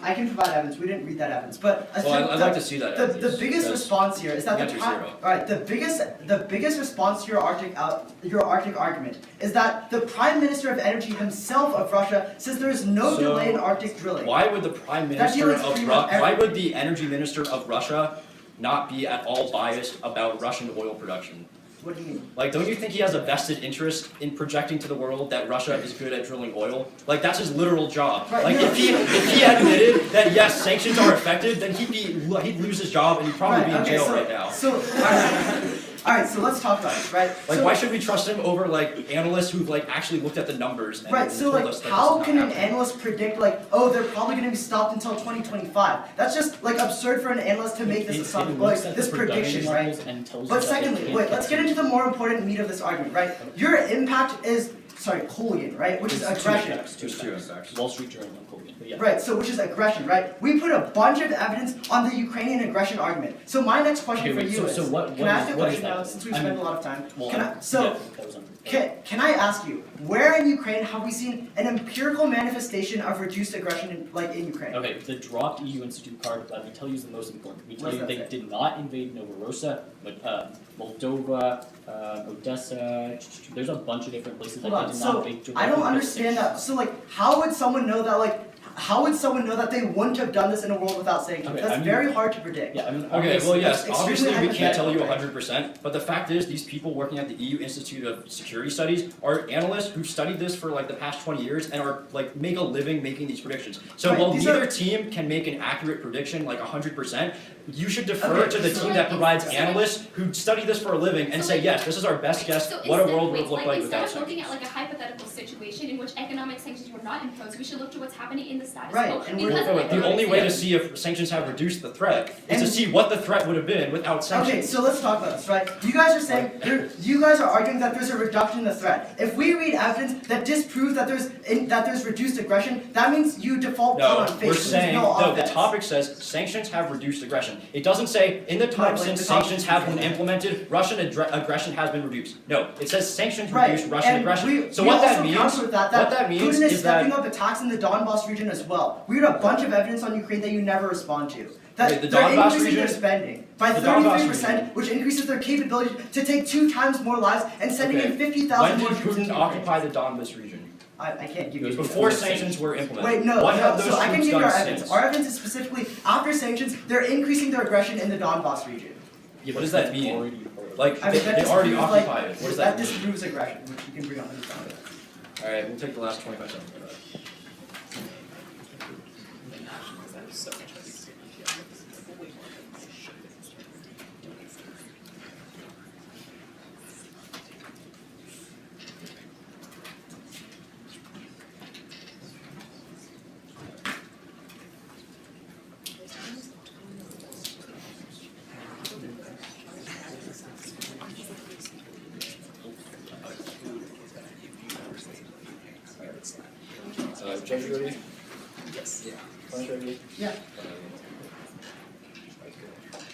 I can provide evidence. We didn't read that evidence, but Well, I'd like to see that. the biggest response here is that The answer's zero. Alright, the biggest response to your Arctic argument is that the Prime Minister of Energy himself of Russia says there is no So, delay in Arctic drilling. Why would the Prime That Minister deal is of pretty much Why would the Energy Minister of Russia not be at all biased about Russian oil production? What do you mean? Like, don't you think he has a vested interest in projecting to the world that Russia is good at drilling oil? Like, that's his literal job. Right, Like, no. if he admitted that yes, sanctions are effective, then he'd lose his job and he'd probably be in jail right now. So, alright, so let's talk about this, right? Like, so, why should we trust him over like analysts who've like actually looked at the numbers and Right, so told like, us that how this is can not an happening? analyst predict like, oh, they're probably going to be stopped until 2025? That's just like absurd for an analyst to make this assumption, like this prediction, right? But secondly, wait, let's get into the more important meat of this argument, right? Your impact is, Colgan, right? Which is aggression. There's two impacts. Wall Street Journal and Colgan. But yeah. Right, so which is aggression, right? We put a bunch of evidence on the Ukrainian aggression argument. So my next question Okay, for wait, you so is, what can I ask is- a what is question that? now, since we've I spent mean, a lot of time? Well, Can I, yeah, so, that was can I ask you, where in Ukraine have we seen an empirical manifestation of reduced aggression in Ukraine? Okay, the dropped EU Institute card, we tell you is the most important. We tell What you does they that say? did not invade Novorossiya, but Moldova, Odessa, there's a bunch of different places Hold that on, they did so not invade directly. I don't against understand that. sanctions. So like, how would someone know that they wouldn't have done this in a world without sanctions? Okay, That's I mean- very hard to predict. Yeah, I mean, Okay, obviously- well, yes, it's obviously extremely we can't tell you hypothetical. 100%, but the fact is, these people working at the EU Institute of Security Studies are analysts who've studied this for like the past 20 years and are like make a living making these predictions. So Right, while these neither are- team can make an accurate prediction like 100%, you should defer Okay, to the so team like- that provides so like- analysts who study this for a living and So say, like- yes, this is our best guess So what a instead- world would wait, have looked like instead without of looking sanctions. at like a hypothetical situation in which economic sanctions were not imposed, we should look to what's happening in the status Right, quo. and we're- Because of The economic only way to sanctions. see if sanctions have reduced the threat is to And- see what the threat would have been without sanctions. Okay, so let's talk about this, right? You guys are saying, you guys are arguing that there's a reduction in the threat. If we read evidence that disproves that there's reduced aggression, that means you default No, on faith. we're There's saying, no no, the offense. topic says sanctions have reduced aggression. It doesn't say, in the time like since the topic sanctions have been says that. implemented, Russian aggression has been reduced. No, it says sanctions Right, reduce Russian and aggression. So we what that also means, counter with that what that means Putin is is stepping that, up attacks in the Donbas region as well. We read a bunch of evidence on Ukraine that you never respond to. That Wait, the they're Donbas increasing their region? spending by The Donbas 33%, region. which increases their capability to take 2 times more lives and sending Okay, in 50,000 when more did troops into Putin Ukraine. occupy the Donbas region? I can't give It was you Before Before sanctions were implemented. Wait, no, What have no, those so I can troops give you our done evidence. since? Our evidence is specifically, after sanctions, they're increasing their aggression in the Donbas region. Yeah, What but does that that's mean? already part. Like, I mean, that they already disproves, like, occupy it. What does that that mean? disproves aggression, which you can bring up in the comment. Alright, we'll take the last 25 seconds for that. Judge, you ready? Yes. Client ready? Yeah.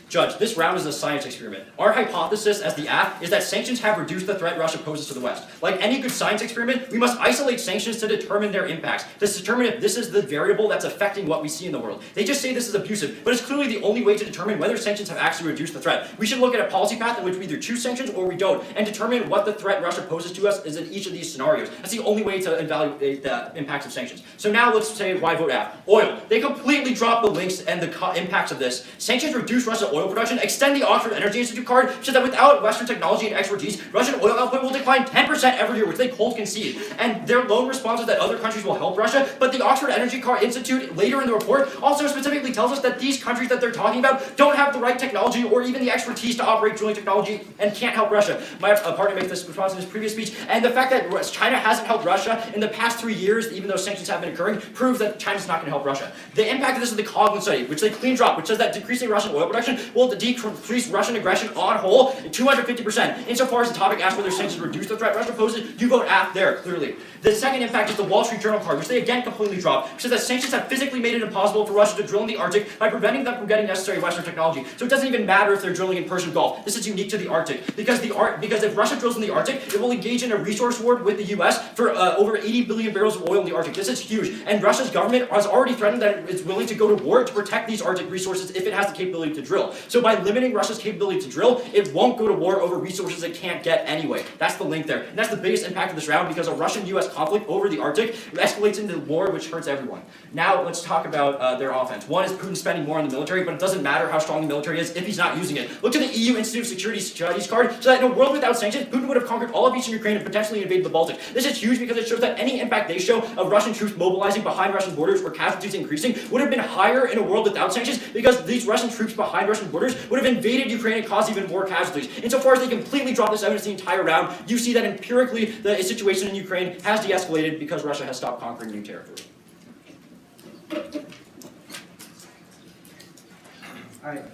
Judge, this round is a science experiment. Our hypothesis as the AF is that sanctions have reduced the threat Russia poses to the West. Like any good science experiment, we must isolate sanctions to determine their impacts, to determine if this is the variable that's affecting what we see in the world. They just say this is abusive, but it's clearly the only way to determine whether sanctions have actually reduced the threat. We should look at a policy path in which we either choose sanctions or we don't, and determine what the threat Russia poses to us is in each of these scenarios. That's the only way to evaluate the impacts of sanctions. So now let's say why vote AF. Oil. They completely dropped the links and the impacts of this. Sanctions reduce Russia's oil oil production extend the Oxford Energy Institute card so that without Western technology and expertise, Russian oil output will decline 10% every year, which they cold concede. And their lone response is that other countries will help Russia, but the Oxford Energy Card Institute later in the report also specifically tells us that these countries that they're talking about don't have the right technology or even the expertise to operate drilling technology and can't help Russia. My partner made this response in his previous speech, and the fact that China hasn't helped Russia in the past 3 years, even though sanctions have been occurring, proves that China's not going to help Russia. The impact of this is the Coghlan study, which they clean drop, which says that decreasing Russian oil production will decrease Russian aggression on whole 250%. Insofar as the topic asks whether sanctions reduce the threat Russia poses, you vote aft there, clearly. The second impact is the Wall Street Journal card, which they again completely dropped, which says that sanctions have physically made it impossible for Russia to drill in the Arctic by preventing them from getting necessary Western technology. So it doesn't even matter if they're drilling in Persian Gulf. This is unique to the Arctic, because if Russia drills in the Arctic, it will engage in a resource war with the U.S. for over 80 billion barrels of oil in the Arctic. This is huge, and Russia's government has already threatened that it's willing to go to war to protect these Arctic resources if it has the capability to drill. So by limiting Russia's capability to drill, it won't go to war over resources it can't get anyway. That's the link there, and that's the biggest impact of this round, because a Russian-U.S. conflict over the Arctic escalates into war, which hurts everyone. Now let's talk about their offense. One is Putin spending more on the military, but it doesn't matter how strong the military is if he's not using it. Look to the EU Institute of Security Studies card, so that in a world without sanctions, Putin would have conquered all of eastern Ukraine and potentially invaded the Baltic. This is huge because it shows that any impact they show of Russian troops mobilizing behind Russian borders or casualties increasing would have been higher in a world without sanctions, because these Russian troops behind Russian borders would have invaded Ukraine and caused even more casualties. Insofar as they completely drop this evidence the entire round, you see that empirically the situation in Ukraine has de-escalated because Russia has stopped conquering new territory. Alright,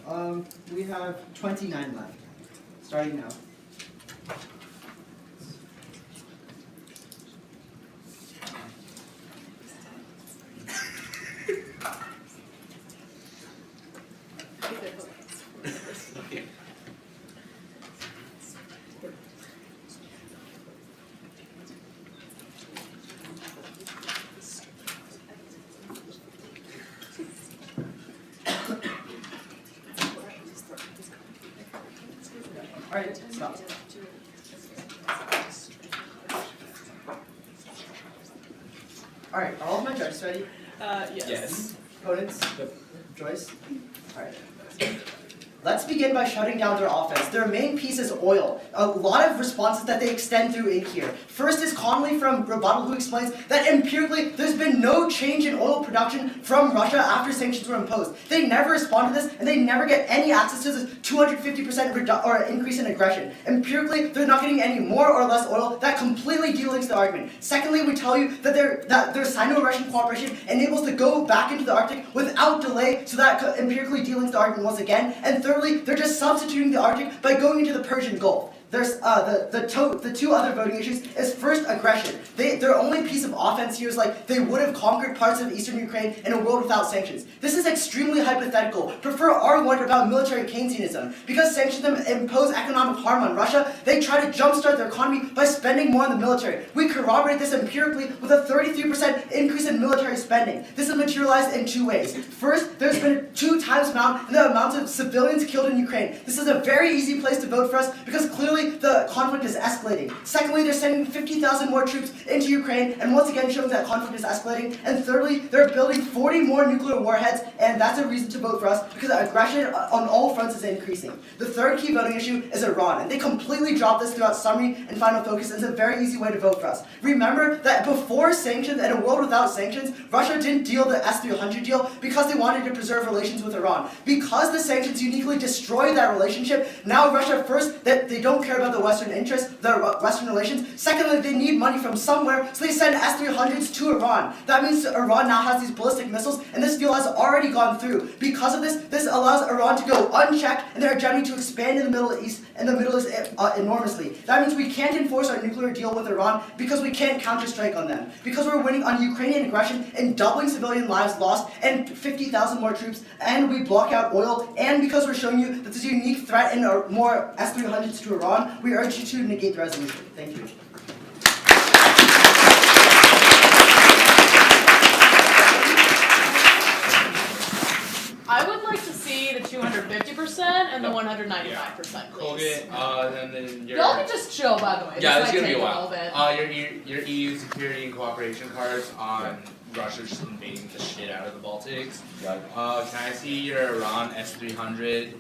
we have 29 left. Starting now. Alright, stop. Alright, are all of my judges ready? Yes. Opponents? Joyce? Alright. Let's begin by shutting down their offense. Their main piece is oil. A lot of responses that they extend through in here. First is Connolly from Rebuttal, who explains that empirically there's been no change in oil production from Russia after sanctions were imposed. They never respond to this, and they never get any access to this 250% increase in aggression. Empirically, they're not getting any more or less oil. That completely delinks the argument. Secondly, we tell you that their Sino-Russian cooperation enables to go back into the Arctic without delay, so that empirically delinks the argument once again. And thirdly, they're just substituting the Arctic by going into the Persian Gulf. There's the two other voting issues is first aggression. Their only piece of offense here is like they would have conquered parts of eastern Ukraine in a world without sanctions. This is extremely hypothetical. Prefer our one about military Keynesianism. Because sanctions impose economic harm on Russia, they try to jumpstart their economy by spending more on the military. We corroborate this empirically with a 33% increase in military spending. This is materialized in two ways. First, there's been 2 times the amount of civilians killed in Ukraine. This is a very easy place to vote for us because clearly the conflict is escalating. Secondly, they're sending 50,000 more troops into Ukraine, and once again showing that conflict is escalating. And thirdly, they're building 40 more nuclear warheads, and that's a reason to vote for us because aggression on all fronts is increasing. The third key voting issue is Iran, and they completely dropped this throughout summary and final focus. It's a very easy way to vote for us. Remember that before sanctions, in a world without sanctions, Russia didn't deal the S-300 deal because they wanted to preserve relations with Iran. Because the sanctions uniquely destroy that relationship, now Russia first, that they don't care about the Western interests, the Western relations. Secondly, they need money from somewhere, so they send S-300s to Iran. That means Iran now has these ballistic missiles, and this deal has already gone through. Because of this, this allows Iran to go unchecked, and their hegemony to expand in the Middle East enormously. That means we can't enforce our nuclear deal with Iran because we can't counterstrike on them. Because we're winning on Ukrainian aggression and doubling civilian lives lost and 50,000 more troops, and we block out oil, and because we're showing you that there's a unique threat in more S-300s to Iran, we urge you to negate the resolution. Thank you. I would like to see the 250% and the 195%, please. Okay, and then your... Y'all can just chill, by the way. Yeah, this it's might gonna be a take while. little bit. Your EU security and cooperation cards on Russia just invading the shit out of the Baltics. Can I see your Iran S-300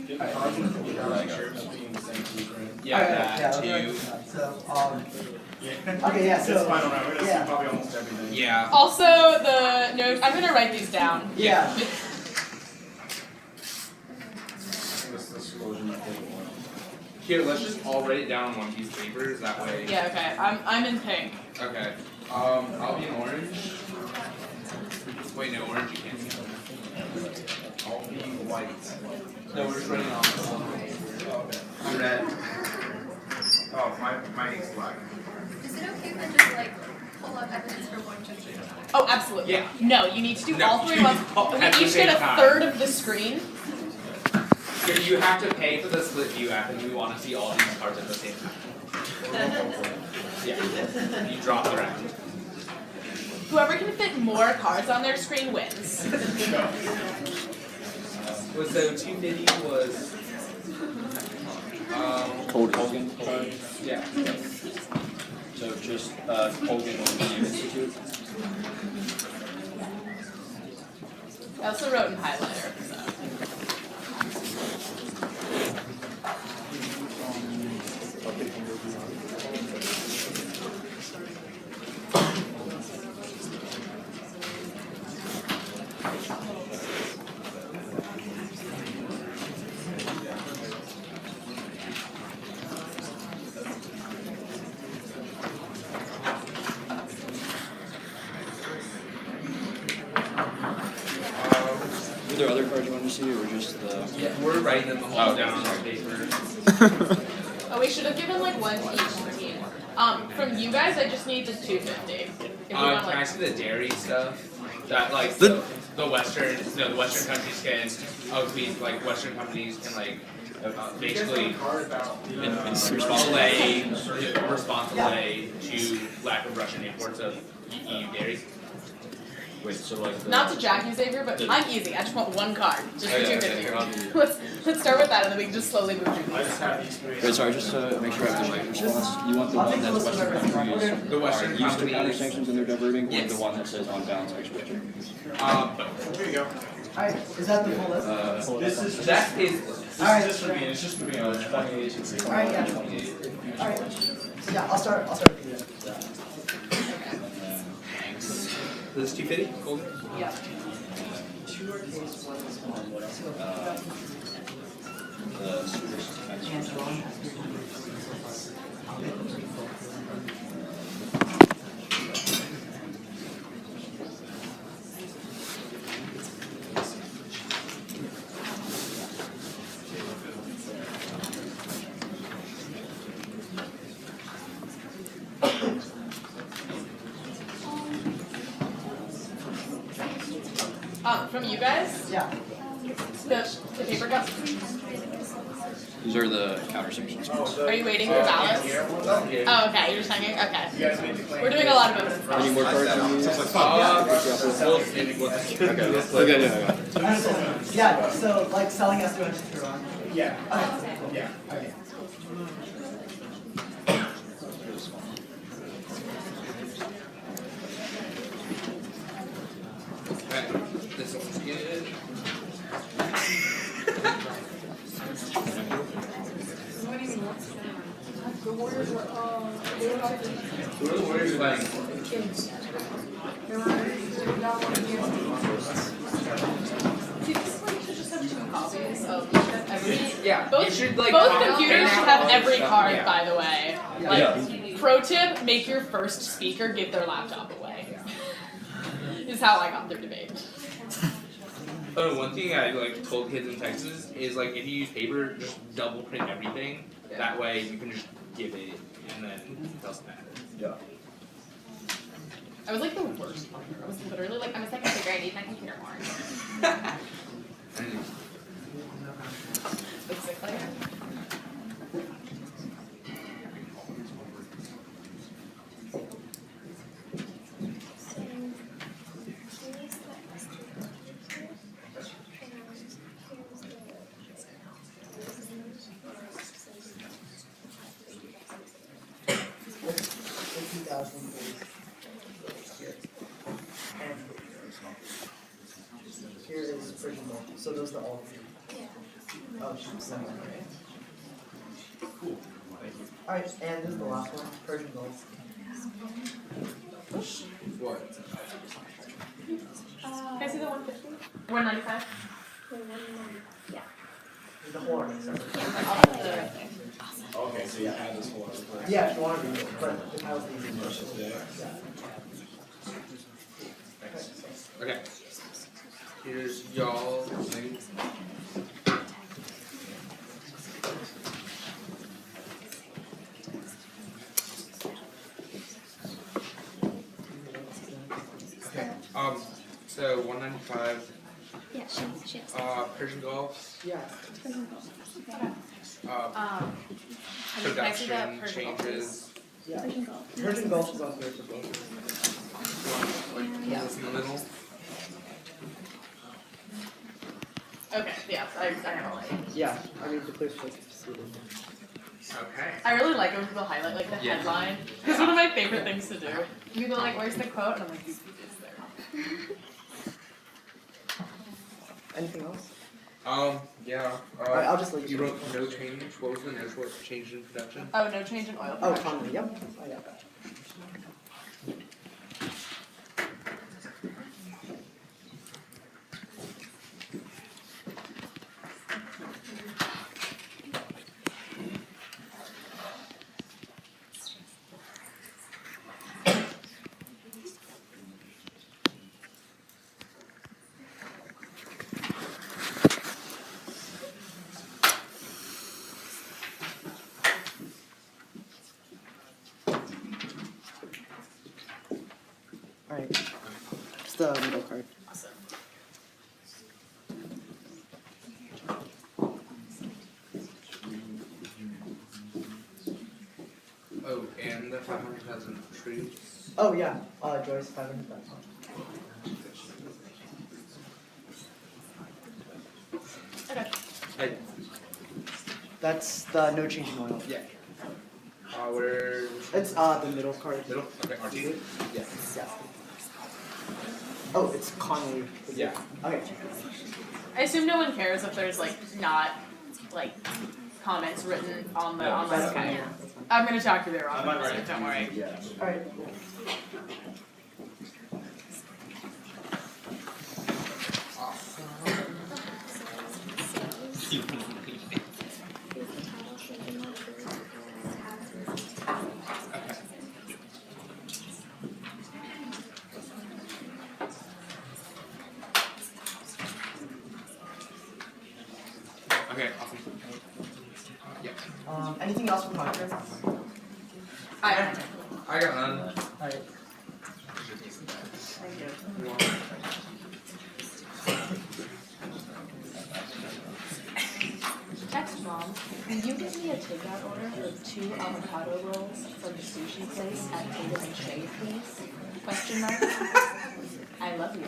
Yeah, that yeah, too. So, okay, yeah, so. It's final round, we're gonna yeah. see probably almost everything. Yeah. Also, the note, I'm gonna write these down. Yeah. This explosion that did one. Here, let's just all write it down on one piece of paper. Is that way? Yeah, okay, I'm in pink. Okay. I'll be in orange. Wait, no, orange you can't be. I'll be white. No, we're just writing on. I'm red. Oh, my ink's black. Is it okay if I just like pull up evidence for one judge? Oh, absolutely. Yeah. No, you need to do No, all three you ones. all We at the each same get a time. third of the screen. You have to pay for the split view app, and we want to see all these cards at the same time. Yeah. You drop the round. Whoever can fit more cards on their screen wins. So 250 was. Hogan. Yeah. So just Hogan or the Institute. I also wrote in highlighter, so. Were there other cards you wanted to see, or just the? Yeah, we're writing them all Oh, down on paper. Oh, we should have given like one to each screen. From you guys, I just need the 250. If you want Can I like. see the dairy stuff? That like The- the Western, no, the Western countries can, like Western companies can like basically respond to lack of Russian imports of EU dairy. Wait, so like the. Not to jack you, Xavier, but I'm easy. I just want one card. Just for Okay, 250. okay. Let's start with that, and then we can just slowly move through I these. just have these three. Wait, sorry, just to make sure I have the right response. You want the one that's Western countries The Western are used to counter companies- sanctions and they're diverting, or Yes. the one that says on balance exposure? Here you go. Alright, is that the full list? This is just, That is. this Alright. is just for me, it's just for me, 28 and 6. Alright, yeah. 28. Alright. Yeah, I'll start with you. This is 250. Cool. Yeah. Two are case, one is small. The Swedish defense. From you guys, Yeah. the paper cups. These are the counter sanctions. Are you waiting for ballots? Oh, okay. You're just hanging. Okay. You guys made the claim. We're doing a lot of evidence. Any more cards on you? Okay, Yeah, so like selling S200 through on. Yeah, Okay, cool. yeah. Okay. This one's good. Who are the Warriors playing? See, this is like should just have 2 copies of every. Yeah, Both, you should like. both copy computers and should have all every stuff. card, Yeah. by the way. Like, pro tip: make your first speaker give their laptop away. Is how I got through debate. Oh, one thing I like told kids in Texas is like if you use paper, just double print everything. That way you can just give it, and then it doesn't matter. Yeah. I was like the worst learner. I was literally like, I'm a second grader, I need my computer more. Basically. Here is prison ball. So those are all. Oh, she's so Alright, and this is the last one, Persian Gulf. What? Can I see the 150? 195? The whole army, Okay, so you had this whole other. Yeah, if you want to read it, but the title's easy. Okay. Here's y'all thing. Okay. So 195. Yeah, she has. Persian Gulf. Yeah. Can I see that Production Persian Gulf, changes. Yeah. Persian Gulf. Persian Gulf is on here for both. This in the middle. Okay, yeah, I have a like. Yeah, I mean, the clear space is just Okay. I really like it when people highlight like the Yeah. headline. It's one of my favorite things to do. You go like, where's the quote? And I'm like, it's there. Anything else? Yeah. Alright, I'll just let You you. wrote no change. What was the no change in production? Oh, no change in oil Oh, production. Conley, yep. I got that. Alright. Just the middle card. Awesome. Oh, and the 500,000 troops. Oh, yeah. Joyce, 500,000. Okay. Hey. That's the no change in oil. Yeah. Where? It's the middle card. Middle? Okay, RT? Yeah. Yeah. Oh, it's Conley. Yeah. Okay. I assume no one cares if there's like not like comments written on the online. That's Okay. fine. I'm gonna talk you there I on might write it. don't worry. Yeah. Alright, cool. Okay, awesome. Yeah. Anything else from Harker? I I got none. Alright. Thank you. You want? Text mom, will you get me a takeout order of 2 avocado rolls from the sushi place at Tatum and Shade, please? Question mark. I love you.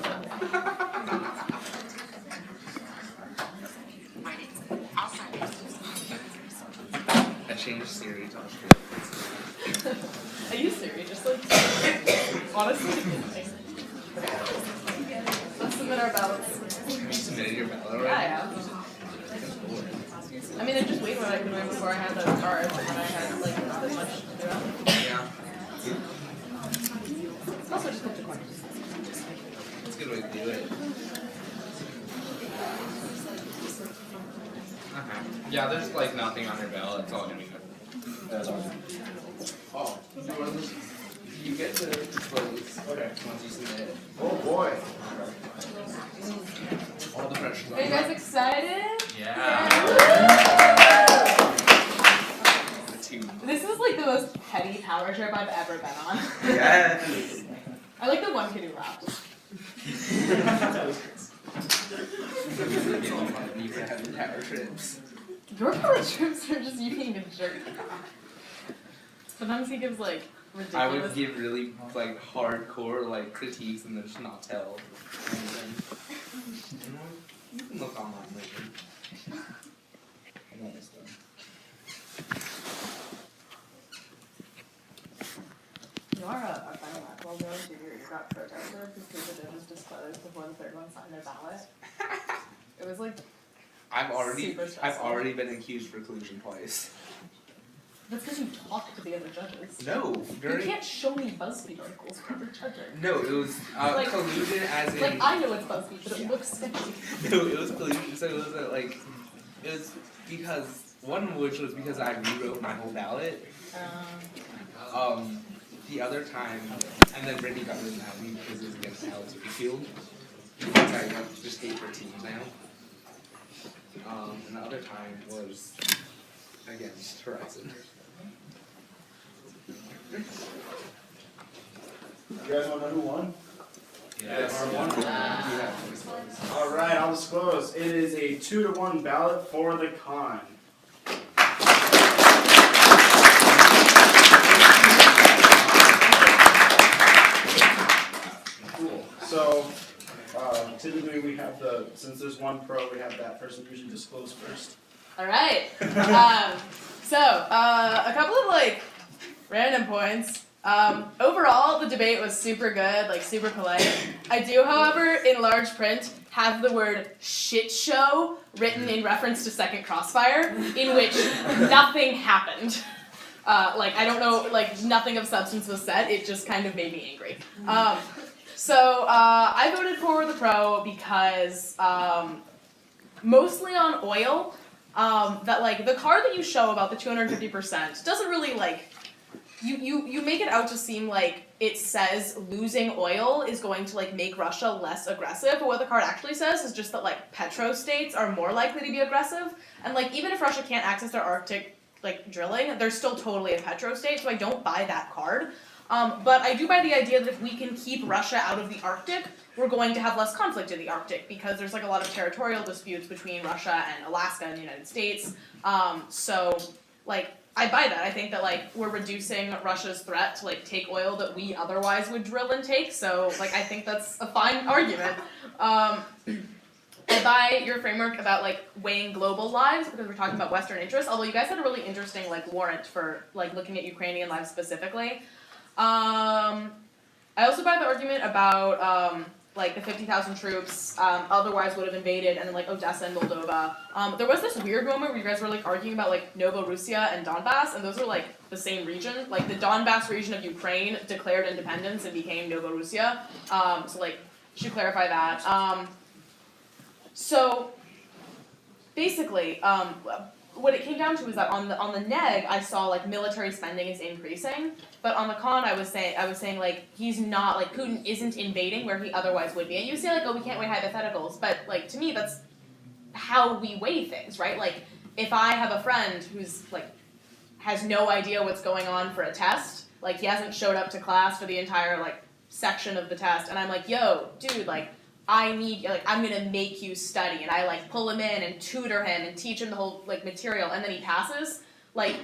I changed Siri to I use Siri just like honestly. Let's submit our ballots. You submitted your ballot already? Yeah, I have. I mean, I just waited what I could wait before I had those cards, and then I had like this much to do. Yeah. It's also just a coin. That's a good way to do it. Okay. Yeah, there's like nothing on your ballot. It's all gonna be good. That's awesome. Oh, you get to disclose. Okay. Once you submit it. Oh, boy. All the pressure's on. Are you guys excited? Yeah. The two. This is like the most petty power trip I've ever been on. Yes. I like the one kid who laughed. You can have power trips. Your power trips are just you being a jerk. Sometimes he gives like ridiculous. I would give really like hardcore like critiques and then just not tell anything. You can look online later. I'm almost done. Our final lap while going to your got protested because the judges disclosed before the third one signed their ballot. It was like I've Super already stressful. been accused for collusion twice. That's because you talked to the other judges. No, You during can't show me BuzzFeed articles from other judges. no, it was Like- collusion as in Like, I know it's BuzzFeed, but it looks sketchy. no, it was collusion. So it was it was because one which was because I rewrote my whole ballot. The other time, and then Brittany got really mad at me because it was against Alex Whitfield. Because I went to state for teams now. And the other time was against Horizon. You guys wanna know who won? Yes. Alright, I'll disclose. It is a 2-to-1 ballot for the con. Cool. So, typically we have since there's one pro, we have that person usually disclose first. Alright. So, a couple of like random points. Overall, the debate was super good, like super polite. I do, however, in large print, have the word shit show written in reference to second crossfire, in which nothing happened. Like, I don't know, like, nothing of substance was said, it just kind of made me angry. So, I voted for the pro because, mostly on oil, that, like, the card that you show about the 250% doesn't really, like, you make it out to seem like it says losing oil is going to, like, make Russia less aggressive, but what the card actually says is just that, like, petrostates are more likely to be aggressive, and, like, even if Russia can't access their Arctic, like, drilling, they're still totally a petrostate, so I don't buy that card. But I do buy the idea that if we can keep Russia out of the Arctic, we're going to have less conflict in the Arctic, because there's, like, a lot of territorial disputes between Russia and Alaska and the United States. So, like, I buy that. I think that, like, we're reducing Russia's threat to, like, take oil that we otherwise would drill and take, so, like, I think that's a fine argument. I buy your framework about, like, weighing global lives, because we're talking about Western interests, although you guys had a really interesting, like, warrant for, like, looking at Ukrainian lives specifically. I also buy the argument about, like, the 50,000 troops otherwise would have invaded, and then, like, Odessa and Moldova. There was this weird moment where you guys were, like, arguing about, like, Novorossiya and Donbass, and those are, like, the same region. Like, the Donbass region of Ukraine declared independence and became Novorossiya. So, like, should clarify that. So, basically, what it came down to is that on the neg, I saw, like, military spending is increasing, but on the con, I was saying like, he's not, like, Putin isn't invading where he otherwise would be. And you say, like, oh, we can't weigh hypotheticals, but, like, to me, that's how we weigh things, right? Like, if I have a friend who's, like, has no idea what's going on for a test, like, he hasn't showed up to class for the entire, like, section of the test, and I'm like, yo, dude, like, I'm gonna make you study, and I, like, pull him in and tutor him and teach him the whole, like, material, and then he passes, like,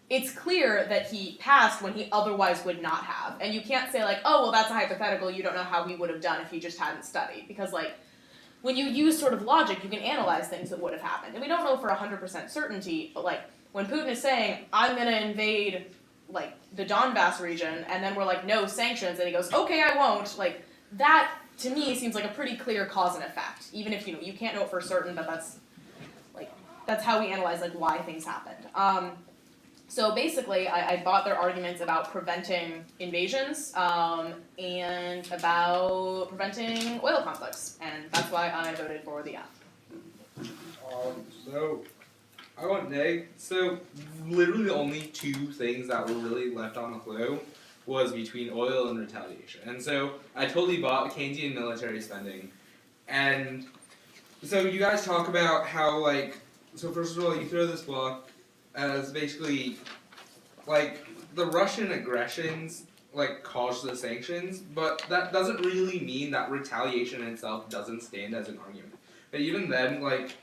it's clear that he passed when he otherwise would not have. And you can't say, like, oh, well, that's a hypothetical, you don't know how he would have done if he just hadn't studied. Because, like, when you use sort of logic, you can analyze things that would have happened. And we don't know for 100% certainty, but, like, when Putin is saying, I'm gonna invade, like, the Donbass region, and then we're like, no, sanctions, and he goes, okay, I won't, like, that, to me, seems like a pretty clear cause and effect. Even if, you know, you can't know it for certain, but that's how we analyze, like, why things happened. So basically, I bought their arguments about preventing invasions, and about preventing oil conflicts, and that's why I voted for the F. So I went neg. So literally the only two things that were really left on the flow was between oil and retaliation. And so I totally bought Keynesian military spending. And so you guys talk about how, like, so first of all, you throw this block as basically, like, the Russian aggressions, like, caused the sanctions, but that doesn't really mean that retaliation in itself doesn't stand as an argument. But even then, like,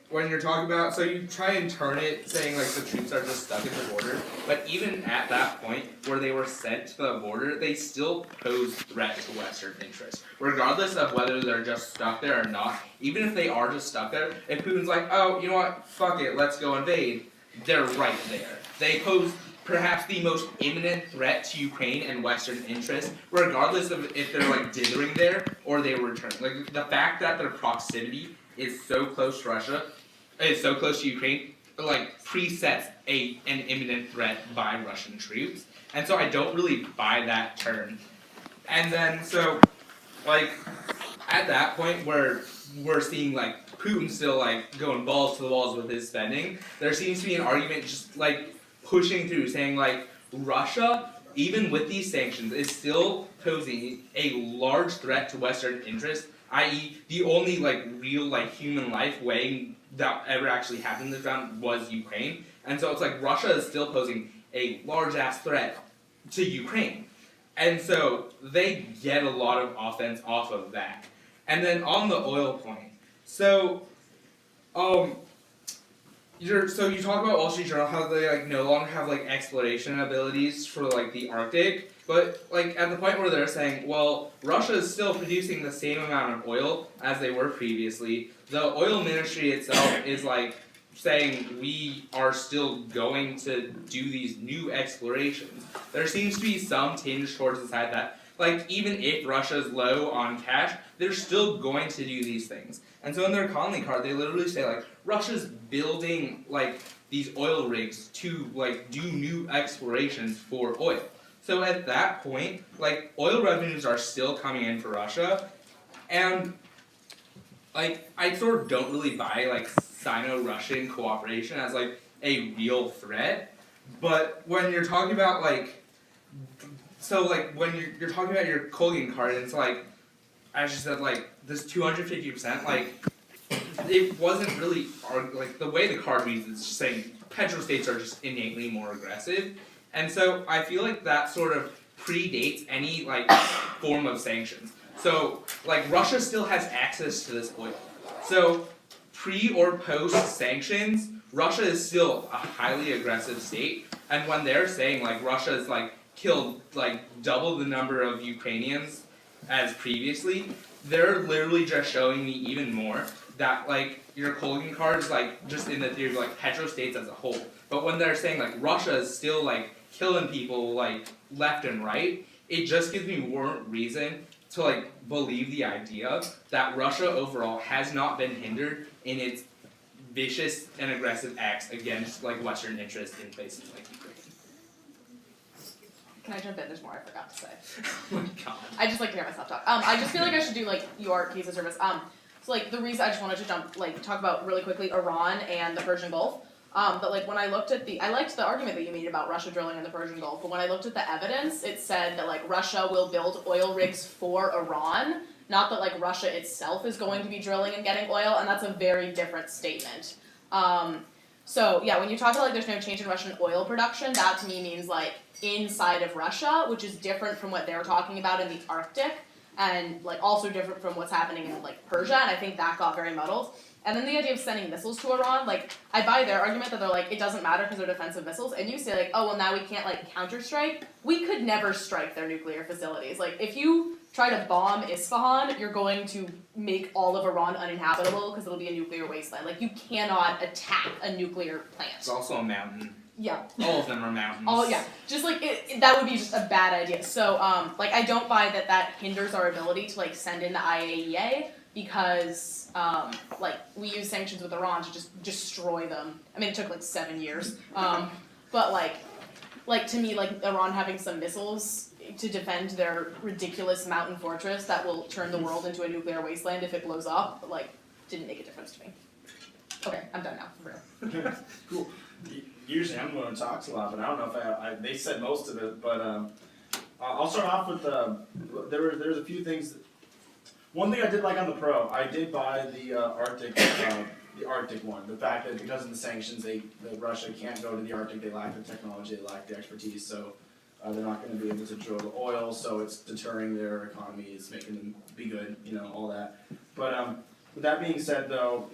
when you're talking about, so you try and turn it saying, like, the troops are just stuck at the border, but even at that point where they were sent to the border, they still pose threat to Western interests. Regardless of whether they're just stuck there or not, even if they are just stuck there, if Putin's like, oh, you know what, fuck it, let's go invade, they're right there. They pose perhaps the most imminent threat to Ukraine and Western interests, regardless of if they're, like, dithering there or they return. Like, the fact that their proximity is so close to Russia is so close to Ukraine, like presets an imminent threat by Russian troops, and so I don't really buy that turn. And then so, like, at that point where we're seeing like Putin still like going balls to the walls with his spending, there seems to be an argument just like pushing through, saying like Russia, even with these sanctions, is still posing a large threat to Western interests, i.e., the only like real like human life weighing that ever actually happened in this round was Ukraine, and so it's like Russia is still posing a large ass threat to Ukraine, and so they get a lot of offense off of that. And then on the oil point, so you talk about Wall Street Journal, how they like no longer have like exploration abilities for like the Arctic, but like at the point where they're saying, well, Russia is still producing the same amount of oil as they were previously. The oil ministry itself is like saying we are still going to do these new explorations. There seems to be some tinge towards the side that like even if Russia's low on cash, they're still going to do these things. And so in their Conley card, they literally say like Russia's building like these oil rigs to like do new explorations for oil. So at that point, like oil revenues are still coming in for Russia, and like I sort of don't really buy like Sino-Russian cooperation as like a real threat. But when you're talking about like, so like when you're talking about your Colgan card, and it's like, as you said, like this 250%, like it wasn't really like the way the card reads is just saying petrostates are just innately more aggressive, and so I feel like that sort of predates any like form of sanctions. So like Russia still has access to this oil. So pre or post sanctions, Russia is still a highly aggressive state, and when they're saying like Russia's like killed like double the number of Ukrainians as previously, they're literally just showing me even more that like your Colgan card is like just in the theory of like petrostates as a whole. But when they're saying like Russia is still like killing people like left and right, it just gives me more reason to like believe the idea that Russia overall has not been hindered in its vicious and aggressive acts against like Western interests in places like Ukraine. Can I jump in? There's more I forgot to say. Oh my god. I just like to hear myself talk. I just feel like I should do like your case of service. So like the reason I just wanted to talk about really quickly Iran and the Persian Gulf. But like when I looked at I liked the argument that you made about Russia drilling in the Persian Gulf, but when I looked at the evidence, it said that like Russia will build oil rigs for Iran, not that like Russia itself is going to be drilling and getting oil, and that's a very different statement. So yeah, when you talk about like there's no change in Russian oil production, that to me means like inside of Russia, which is different from what they're talking about in the Arctic, and like also different from what's happening in like Persia, and I think that got very muddled. And then the idea of sending missiles to Iran, like I buy their argument that they're like it doesn't matter because they're defensive missiles, and you say like, oh well now we can't like counterstrike. We could never strike their nuclear facilities. Like if you try to bomb Isfahan, you're going to make all of Iran uninhabitable because it'll be a nuclear wasteland. Like you cannot attack a nuclear plant. It's also a mountain. Yeah. All of them are mountains. Oh yeah, just like that would be just a bad idea. So like I don't buy that hinders our ability to like send in the IAEA because like we use sanctions with Iran to just destroy them. I mean it took like 7 years, but like to me like Iran having some missiles to defend their ridiculous mountain fortress that will turn the world into a nuclear wasteland if it blows up like didn't make a difference to me. Okay, I'm done now for real. Cool. Usually I'm the one who talks a lot, but I don't know if they said most of it, but I'll start off with, there's a few things. One thing I did like on the Pro, I did buy the Arctic one. The fact that because of the sanctions, that Russia can't go to the Arctic, they lack the technology, they lack the expertise, so they're not going to be able to drill the oil, so it's deterring their economy, it's making them be good, all that. But with that being said though,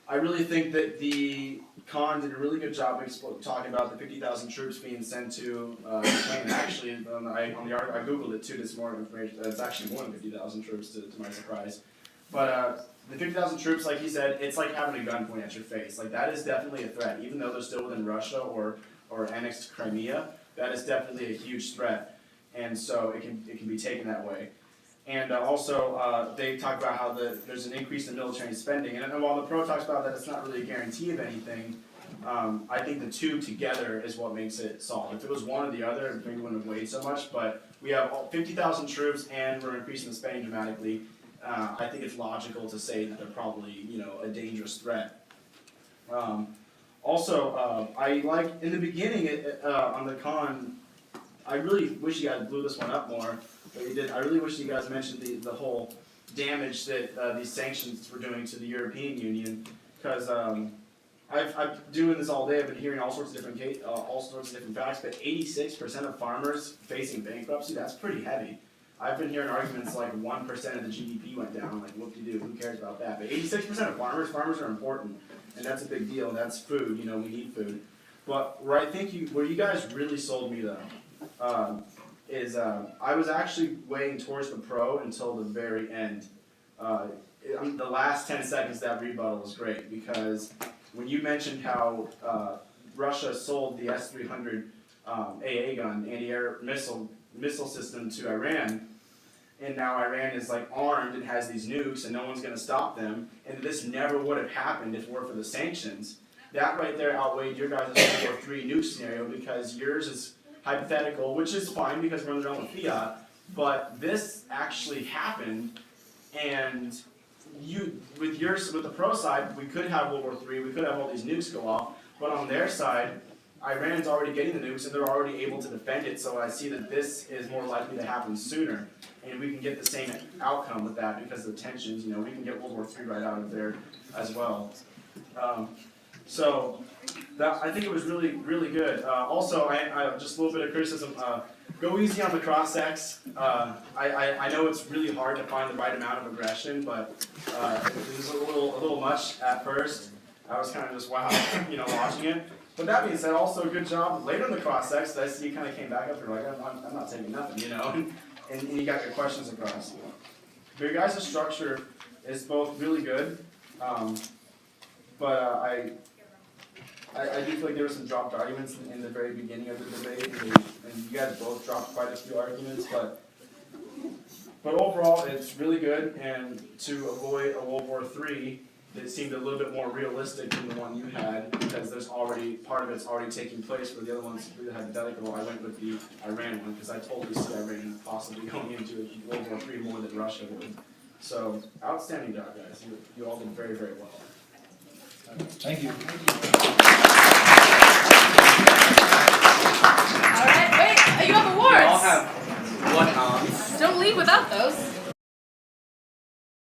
I really think that the Khan did a really good job talking about the 50,000 troops being sent to Ukraine. Actually, on the article, I googled it too to see more information. It's actually more than 50,000 troops to my surprise. But the 50,000 troops, like he said, it's like having a gun pointed at your face. Like that is definitely a threat, even though they're still within Russia or annexed Crimea. That is definitely a huge threat, and so it can be taken that way. And also, they talk about how there's an increase in military spending. And while the pro talks about that it's not really a guarantee of anything, I think the two together is what makes it solid. If it was one or the other, it maybe wouldn't have weighed so much. But we have 50,000 troops and we're increasing the spending dramatically. I think it's logical to say that they're probably, a dangerous threat. I like, in the beginning, on the con, I really wish you guys blew this one up more, but you did. I really wish you guys mentioned the whole damage that these sanctions were doing to the European Union, because I've doing this all day. I've been hearing all sorts of different facts, but 86% of farmers facing bankruptcy. That's pretty heavy. I've been hearing arguments like 1% of the GDP went down. Like, what do you do? Who cares about that? But 86% of farmers are important, and that's a big deal. That's food. We need food. But where I think where you guys really sold me though, is I was actually weighing towards the pro until the very end. The last 10 seconds of that rebuttal was great, because when you mentioned how Russia sold the S-300 AA gun, anti-air missile system, to Iran, and now Iran is like armed and has these nukes and no one's going to stop them, and this never would have happened if it were for the sanctions, that right there outweighed your guys' World War III nuke scenario, because yours is hypothetical, which is fine because we're in the realm of fiat, but this actually happened, and with the pro side, we could have World War III, we could have all these nukes go off, but on their side, Iran's already getting the nukes and they're already able to defend it, so I see that this is more likely to happen sooner, and we can get the same outcome with that because of the tensions. We can get World War III right out of there as well. So I think it was really, really good. Also, I just a little bit of criticism. Go easy on the cross-X. I know it's really hard to find the right amount of aggression, but it was a little much at first. I was kind of just wow, watching it. But that being said, also good job later in the cross-X. I see you kind of came back up. You're like, I'm not taking nothing, and you got your questions across. But your guys' structure is both really good, but I do feel like there were some dropped arguments in the very beginning of the debate, and you guys both dropped quite a few arguments, but overall it's really good, and to avoid a World War III, it seemed a little bit more realistic than the one you had, because there's already, part of it's already taking place, where the other one's really hypothetical. I went with the Iran one, because I totally see Iran possibly going into World War III more than Russia would. So, outstanding job, guys. You all did very, very well. Thank you. Alright, wait, you have awards! We all have one ounce. Don't leave without those.